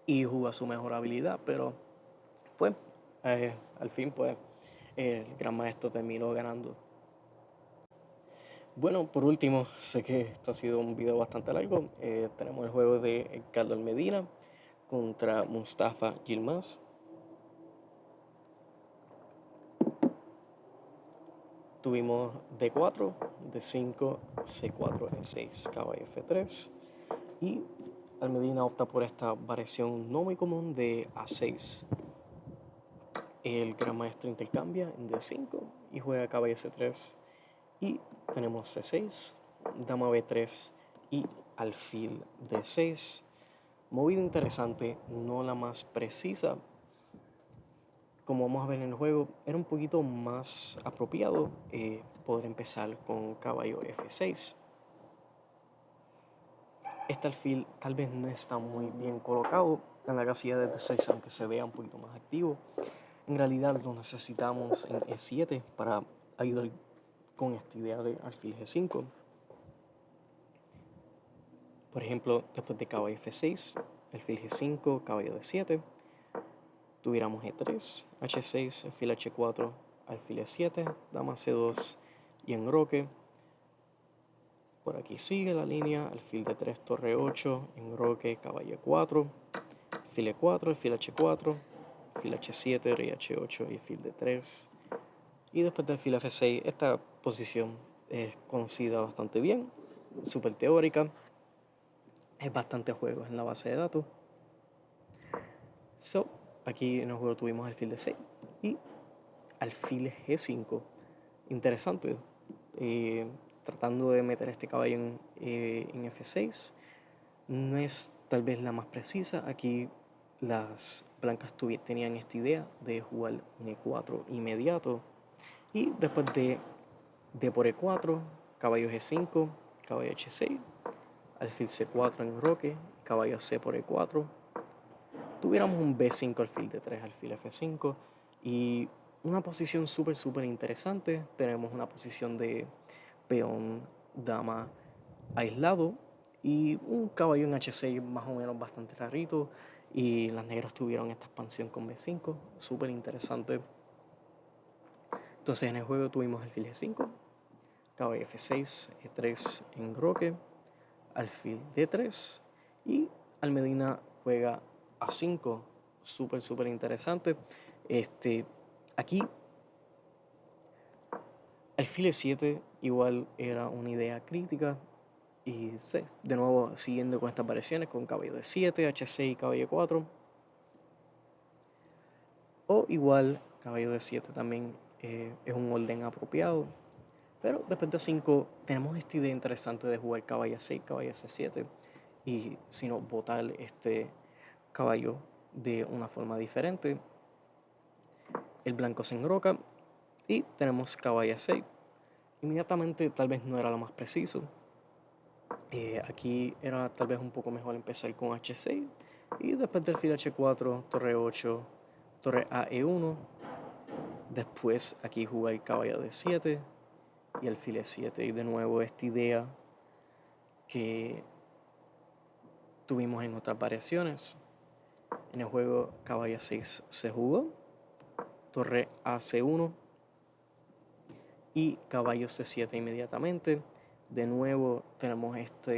y jugó a su mejor habilidad, pero pues al fin pues el gran maestro terminó ganando. Bueno, por último, sé que esto ha sido un video bastante largo. Tenemos el juego de Carlos Medina contra Mustafa Yilmaz. Tuvimos D4, D5, C4, E6, caballo F3. Y Almedina opta por esta variación no muy común de A6. El gran maestro intercambia en D5 y juega caballo C3. Y tenemos C6, dama B3 y alfil D6. Movida interesante, no la más precisa. Como vamos a ver en el juego, era un poquito más apropiado poder empezar con caballo F6. Este alfil tal vez no está muy bien colocado en la casilla de D6, aunque se vea un poquito más activo. En realidad lo necesitamos en E7 para ayudar con esta idea de alfil G5. Por ejemplo, después de caballo F6, alfil G5, caballo D7, tuviéramos E3, H6, alfil H4, alfil E7, dama C2 y enroque. Por aquí sigue la línea, alfil de 3, torre 8, enroque, caballo E4, alfil E4, alfil H4, alfil H7, rey H8 y alfil de 3. Y después del alfil F6, esta posición es conocida bastante bien, súper teórica, es bastante juego en la base de datos. Aquí en el juego tuvimos alfil de 6 y alfil G5. Interesante. Tratando de meter este caballo en F6. No es tal vez la más precisa. Aquí las blancas tenían esta idea de jugar un E4 inmediato. Y después de D por E4, caballo G5, caballo H6, alfil C4 en enroque, caballo C por E4. Tuviéramos un B5, alfil D3, alfil F5 y una posición súper interesante. Tenemos una posición de peón, dama aislado y un caballo en H6 más o menos bastante rarito, y las negras tuvieron esta expansión con B5, súper interesante. Entonces en el juego tuvimos alfil G5, caballo F6, E3 en enroque, alfil D3 y Almedina juega A5, súper interesante. Aquí alfil E7 igual era una idea crítica. Y de nuevo siguiendo con estas variaciones con caballo D7, H6 y caballo 4. O igual caballo D7 también es un orden apropiado. Pero después de 5 tenemos esta idea interesante de jugar caballo A6, caballo C7. Y si no, botar este caballo de una forma diferente. El blanco se enroca y tenemos caballo A6. Inmediatamente tal vez no era lo más preciso. Aquí era tal vez un poco mejor empezar con H6 y después del alfil H4, torre 8, torre a E1. Después aquí jugar caballo D7 y alfil E7. Y de nuevo esta idea que tuvimos en otras variaciones. En el juego caballo A6 se jugó, torre a C1 y caballo C7 inmediatamente. De nuevo tenemos esta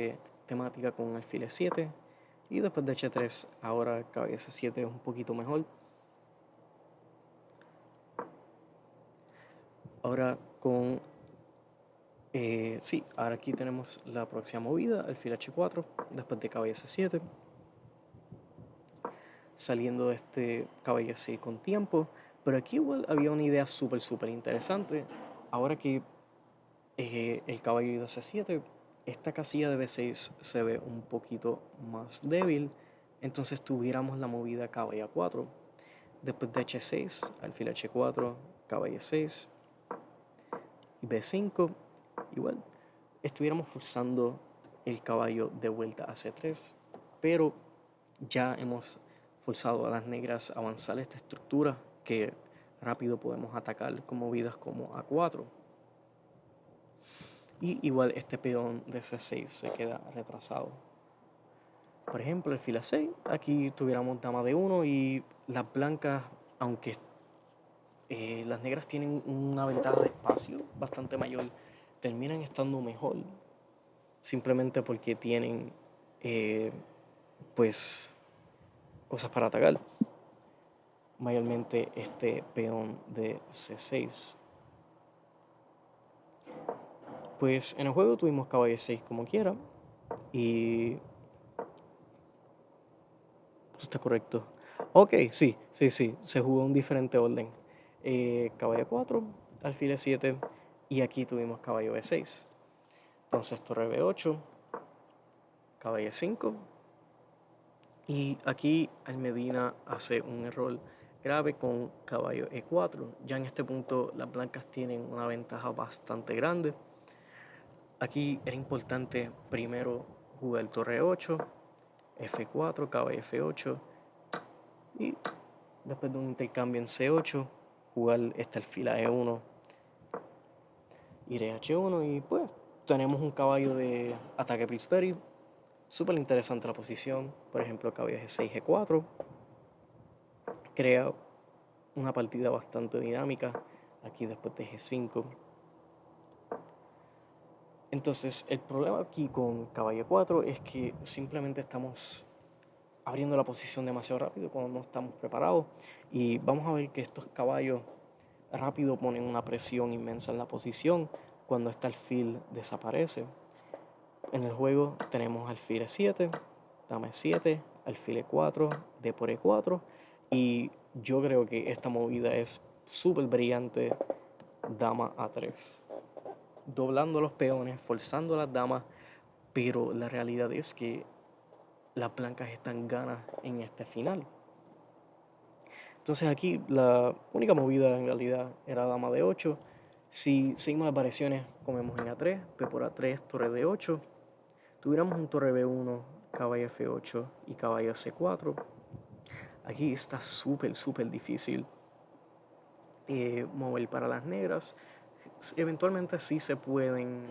temática con alfil E7 y después de H3 ahora caballo C7 es un poquito mejor. Ahora ahora aquí tenemos la próxima movida, alfil H4, después de caballo C7. Saliendo de este caballo C con tiempo, pero aquí igual había una idea súper interesante. Ahora que el caballo ido a C7, esta casilla de B6 se ve un poquito más débil, entonces tuviéramos la movida caballo A4. Después de H6, alfil H4, caballo 6 y B5, igual estuviéramos forzando el caballo de vuelta a C3, pero ya hemos forzado a las negras a avanzar esta estructura que rápido podemos atacar con movidas como A4. Y igual este peón de C6 se queda retrasado. Por ejemplo, alfil A6, aquí tuviéramos dama D1 y las blancas, aunque las negras tienen una ventaja de espacio bastante mayor, terminan estando mejor simplemente porque tienen pues cosas para atacar, mayormente este peón de C6. Pues en el juego tuvimos caballo 6 como quiera y esto está correcto. Ok, sí, se jugó un diferente orden. Caballo 4, alfil E7 y aquí tuvimos caballo B6. Entonces torre B8, caballo 5 y aquí Almedina hace un error grave con caballo E4. Ya en este punto las blancas tienen una ventaja bastante grande. Aquí era importante primero jugar torre 8, F4, caballo F8 y después de un intercambio en C8 jugar este alfil a E1 y rey H1 y pues tenemos un caballo de ataque Pillsbury. Súper interesante la posición. Por ejemplo, caballo G6, G4 crea una partida bastante dinámica. Aquí después de G5 Entonces, el problema aquí con caballo 4 es que simplemente estamos abriendo la posición demasiado rápido cuando no estamos preparados, y vamos a ver que estos caballos rápido ponen una presión inmensa en la posición cuando este alfil desaparece. En el juego tenemos alfil E7, dama E7, alfil E4, D por E4, y yo creo que esta movida es súper brillante, dama A3. Doblando los peones, forzando las damas, pero la realidad es que las blancas están ganas en este final. Entonces aquí la única movida en realidad era dama D8. Si seguimos las variaciones, comemos en A3, P por A3, torre D8. Tuviéramos un torre B1, caballo F8 y caballo C4. Aquí está súper difícil mover para las negras. Eventualmente sí se pueden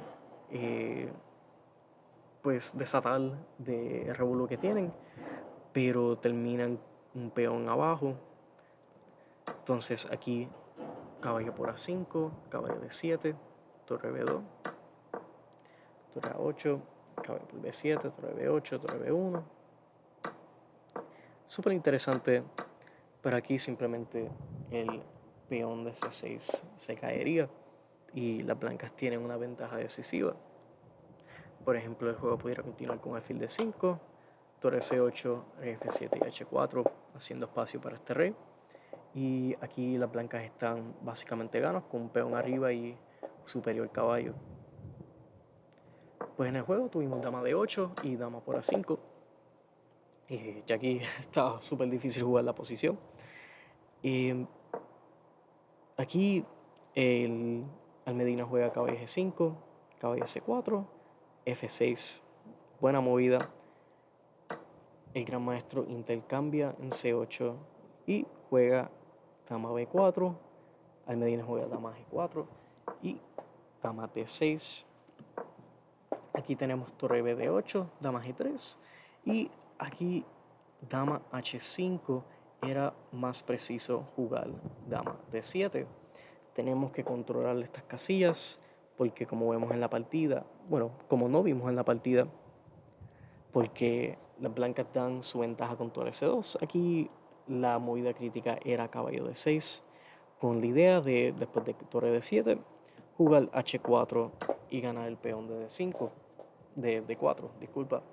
pues desatar de revuelo que tienen, pero terminan un peón abajo. Entonces aquí caballo por A5, caballo D7, torre B2, torre A8, caballo por B7, torre B8, torre B1. Súper interesante, pero aquí simplemente el peón de C6 se caería y las blancas tienen una ventaja decisiva. Por ejemplo, el juego pudiera continuar con alfil D5, torre C8, rey F7 y H4, haciendo espacio para este rey. Y aquí las blancas están básicamente ganas, con un peón arriba y superior caballo. Pues en el juego tuvimos dama D8 y dama por A5. Ya aquí estaba súper difícil jugar la posición. Aquí el Almedina juega caballo G5, caballo C4, F6. Buena movida. El gran maestro intercambia en C8 y juega dama B4. Almedina juega dama G4 y dama D6. Aquí tenemos torre BD8, dama G3 y aquí dama H5. Era más preciso jugar dama D7. Tenemos que controlar estas casillas porque, como vemos en la partida, bueno, como no vimos en la partida, porque las blancas dan su ventaja con torre C2. Aquí la movida crítica era caballo D6, con la idea de, después de torre D7, jugar H4 y ganar el peón de D5, de D4, disculpa.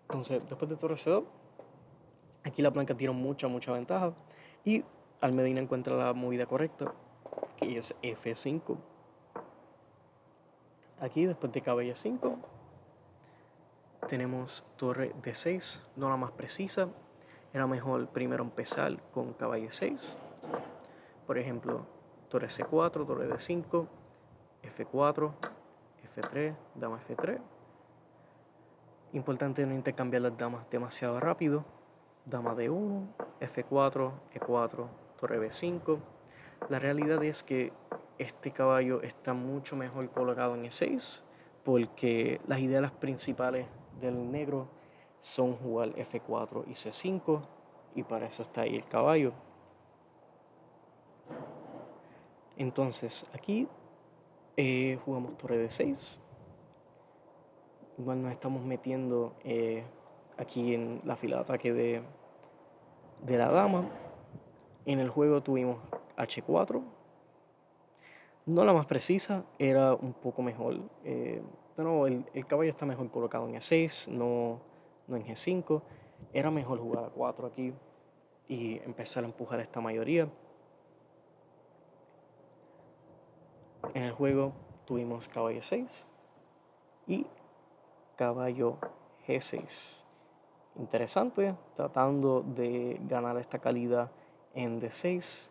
Entonces, después de torre C2, aquí la blanca tiene mucha ventaja y Almedina encuentra la movida correcta, que es F5. Aquí, después de caballo 5, tenemos torre D6, no la más precisa. Era mejor primero empezar con caballo 6. Por ejemplo, torre C4, torre D5, F4, F3, dama F3. Importante no intercambiar las damas demasiado rápido. Dama D1, F4, E4, torre B5. La realidad es que este caballo está mucho mejor colocado en E6 porque las ideas principales del negro son jugar F4 y C5 y para eso está ahí el caballo. Entonces aquí jugamos torre D6. Igual nos estamos metiendo aquí en la fila de ataque de la dama. En el juego tuvimos H4. No la más precisa, era un poco mejor. De nuevo, el caballo está mejor colocado en E6, no en G5. Era mejor jugar A4 aquí y empezar a empujar esta mayoría. En el juego tuvimos caballo 6 y caballo G6. Interesante, tratando de ganar esta calidad en D6,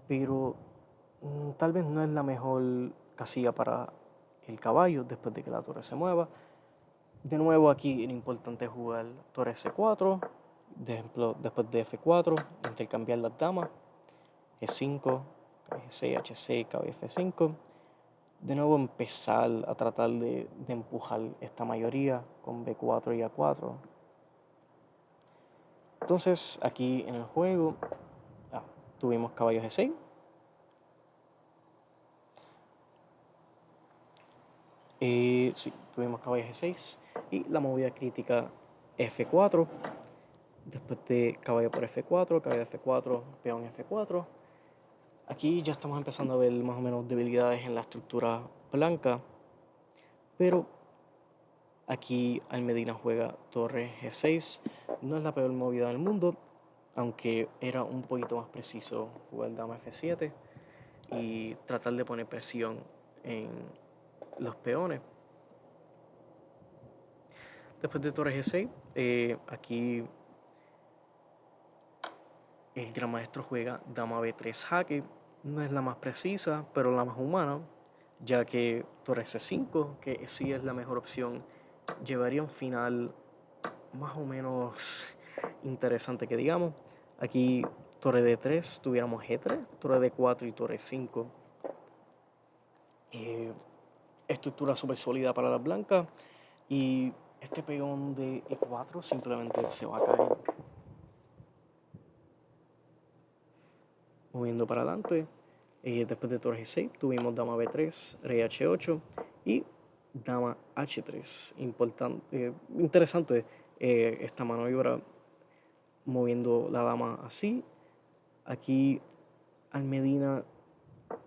pero tal vez no es la mejor casilla para el caballo después de que la torre se mueva. De nuevo aquí era importante jugar torre C4, de ejemplo después de F4, intercambiar las damas, G5, G6, H6, caballo F5. De nuevo empezar a tratar de empujar esta mayoría con B4 y A4. Entonces aquí en el juego tuvimos caballo G6. Sí, tuvimos caballo G6 y la movida crítica F4. Después de caballo por F4, caballo de F4, peón F4. Aquí ya estamos empezando a ver más o menos debilidades en la estructura blanca, pero aquí Almedina juega torre G6. No es la peor movida del mundo, aunque era un poquito más preciso jugar dama F7 y tratar de poner presión en los peones. Después de torre G6, aquí el gran maestro juega dama B3 jaque. No es la más precisa, pero la más humana, ya que torre C5, que sí es la mejor opción, llevaría un final más o menos interesante que digamos. Aquí torre D3, tuviéramos G3, torre D4 y torre 5. Estructura súper sólida para las blancas y este peón de E4 simplemente se va a caer. Moviendo para adelante, después de torre G6 tuvimos dama B3, rey H8 y dama H3. Interesante esta maniobra moviendo la dama así. Aquí Almedina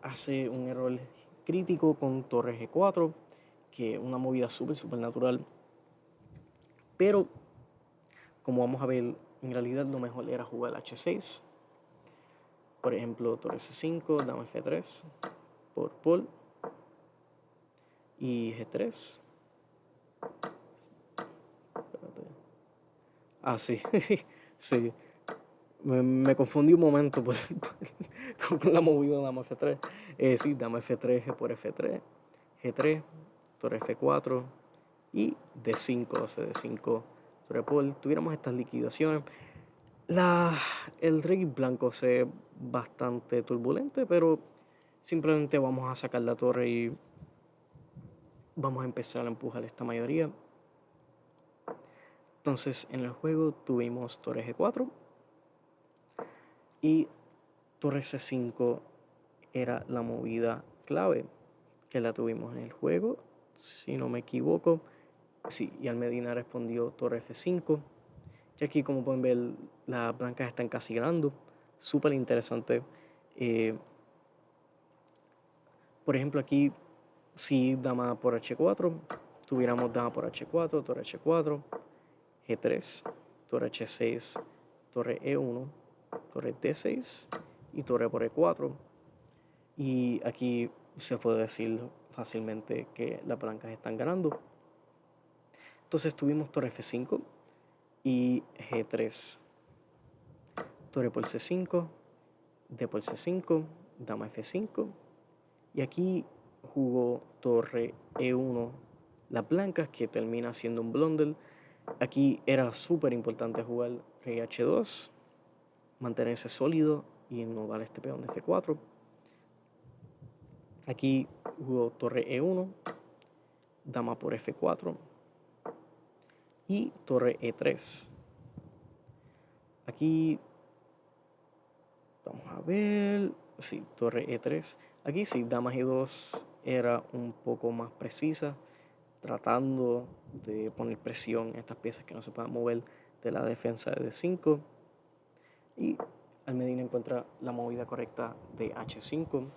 hace un error crítico con torre G4, que es una movida súper natural. Pero, como vamos a ver, en realidad lo mejor era jugar H6. Por ejemplo, torre C5, dama F3, por Paul y G3. Ah, sí, sí. Me confundí un momento con la movida de dama F3. Sí, dama F3, G por F3, G3, torre F4 y D5, o sea, D5, torre Paul. Tuviéramos estas liquidaciones. El rey blanco se ve bastante turbulente, pero simplemente vamos a sacar la torre y vamos a empezar a empujar esta mayoría. Entonces en el juego tuvimos torre G4 y torre C5 era la movida clave que la tuvimos en el juego, si no me equivoco. Sí, y Almedina respondió torre F5. Y aquí, como pueden ver, las blancas están casi ganando. Súper interesante. Por ejemplo, aquí, si dama por H4, tuviéramos dama por H4, torre H4, G3, torre H6, torre E1, torre D6 y torre por E4. Y aquí se puede decir fácilmente que las blancas están ganando. Entonces tuvimos torre F5 y G3, torre por C5, D por C5, dama F5 y aquí jugó torre E1 las blancas, que termina siendo un blunder. Aquí era súper importante jugar rey H2, mantenerse sólido y no dar este peón de F4. Aquí jugó torre E1, dama por F4 y torre E3. Aquí vamos a ver, sí, torre E3. Aquí sí, dama G2 era un poco más precisa, tratando de poner presión en estas piezas que no se puedan mover de la defensa de D5. Y Almedina encuentra la movida correcta de H5.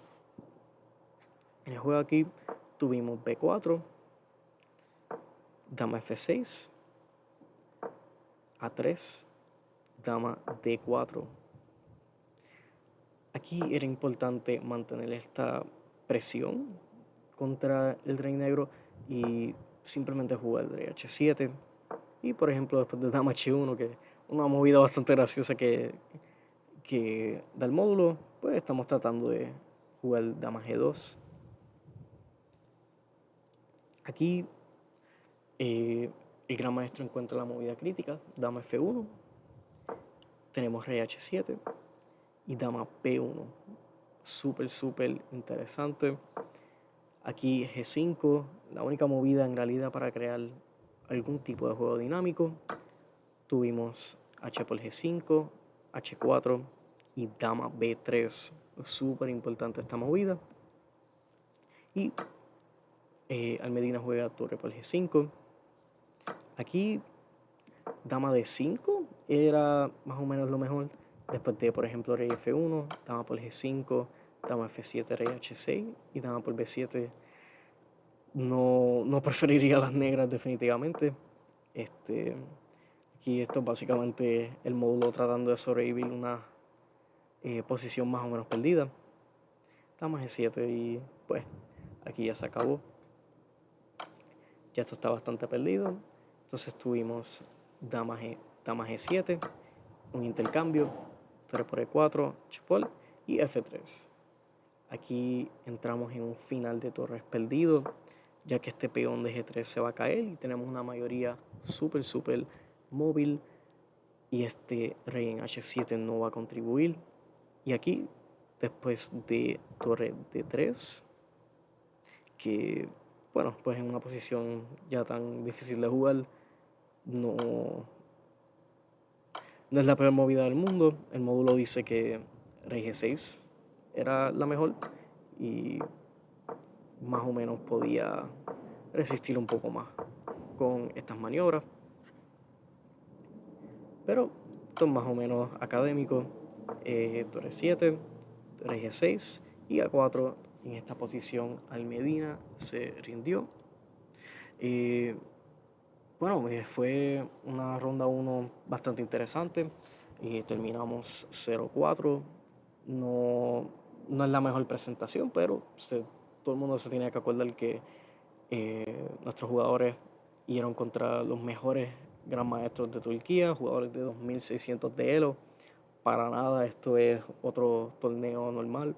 En el juego aquí tuvimos B4, dama F6, A3, dama D4. Aquí era importante mantener esta presión contra el rey negro y simplemente jugar el rey H7. Y por ejemplo, después de dama H1, que una movida bastante graciosa que da el módulo, pues estamos tratando de jugar dama G2. Aquí el gran maestro encuentra la movida crítica, dama F1, tenemos rey H7 y dama P1. Súper interesante. Aquí G5, la única movida en realidad para crear algún tipo de juego dinámico. Tuvimos H por G5, H4 y dama B3. Súper importante esta movida. Y Almedina juega torre por G5. Aquí dama de 5 era más o menos lo mejor. Después de, por ejemplo, rey F1, dama por G5, dama F7, rey H6 y dama por B7. No preferiría las negras definitivamente. Aquí esto es básicamente el módulo tratando de sobrevivir una posición más o menos perdida. Dama G7 y pues aquí ya se acabó. Ya esto está bastante perdido. Entonces tuvimos dama G7, un intercambio, torre por E4, chupol y F3. Aquí entramos en un final de torres perdido, ya que este peón de G3 se va a caer y tenemos una mayoría súper móvil y este rey en H7 no va a contribuir. Y aquí, después de torre D3, que bueno, pues en una posición ya tan difícil de jugar, no es la peor movida del mundo. El módulo dice que rey G6 era la mejor y más o menos podía resistir un poco más con estas maniobras. Pero esto es más o menos académico. Torre 7, rey G6 y A4. En esta posición Almedina se rindió. Bueno, fue una ronda 1 bastante interesante. Terminamos 0-4. No es la mejor presentación, pero todo el mundo se tiene que acordar que nuestros jugadores ieron contra los mejores gran maestros de Turquía, jugadores de 2600 de Elo. Para nada, esto es otro torneo normal.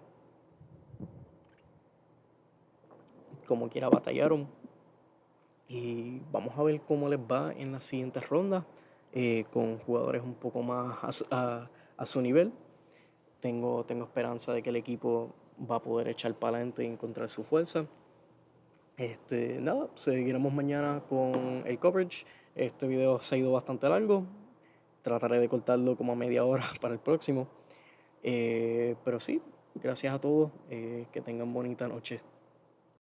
Como quiera batallaron. Y vamos a ver cómo les va en las siguientes rondas con jugadores un poco más a su nivel. Tengo esperanza de que el equipo va a poder echar para adelante y encontrar su fuerza. Nada, seguiremos mañana con el coverage. Este video se ha ido bastante largo. Trataré de cortarlo como a media hora para el próximo. Pero sí, gracias a todos. Que tengan bonita noche.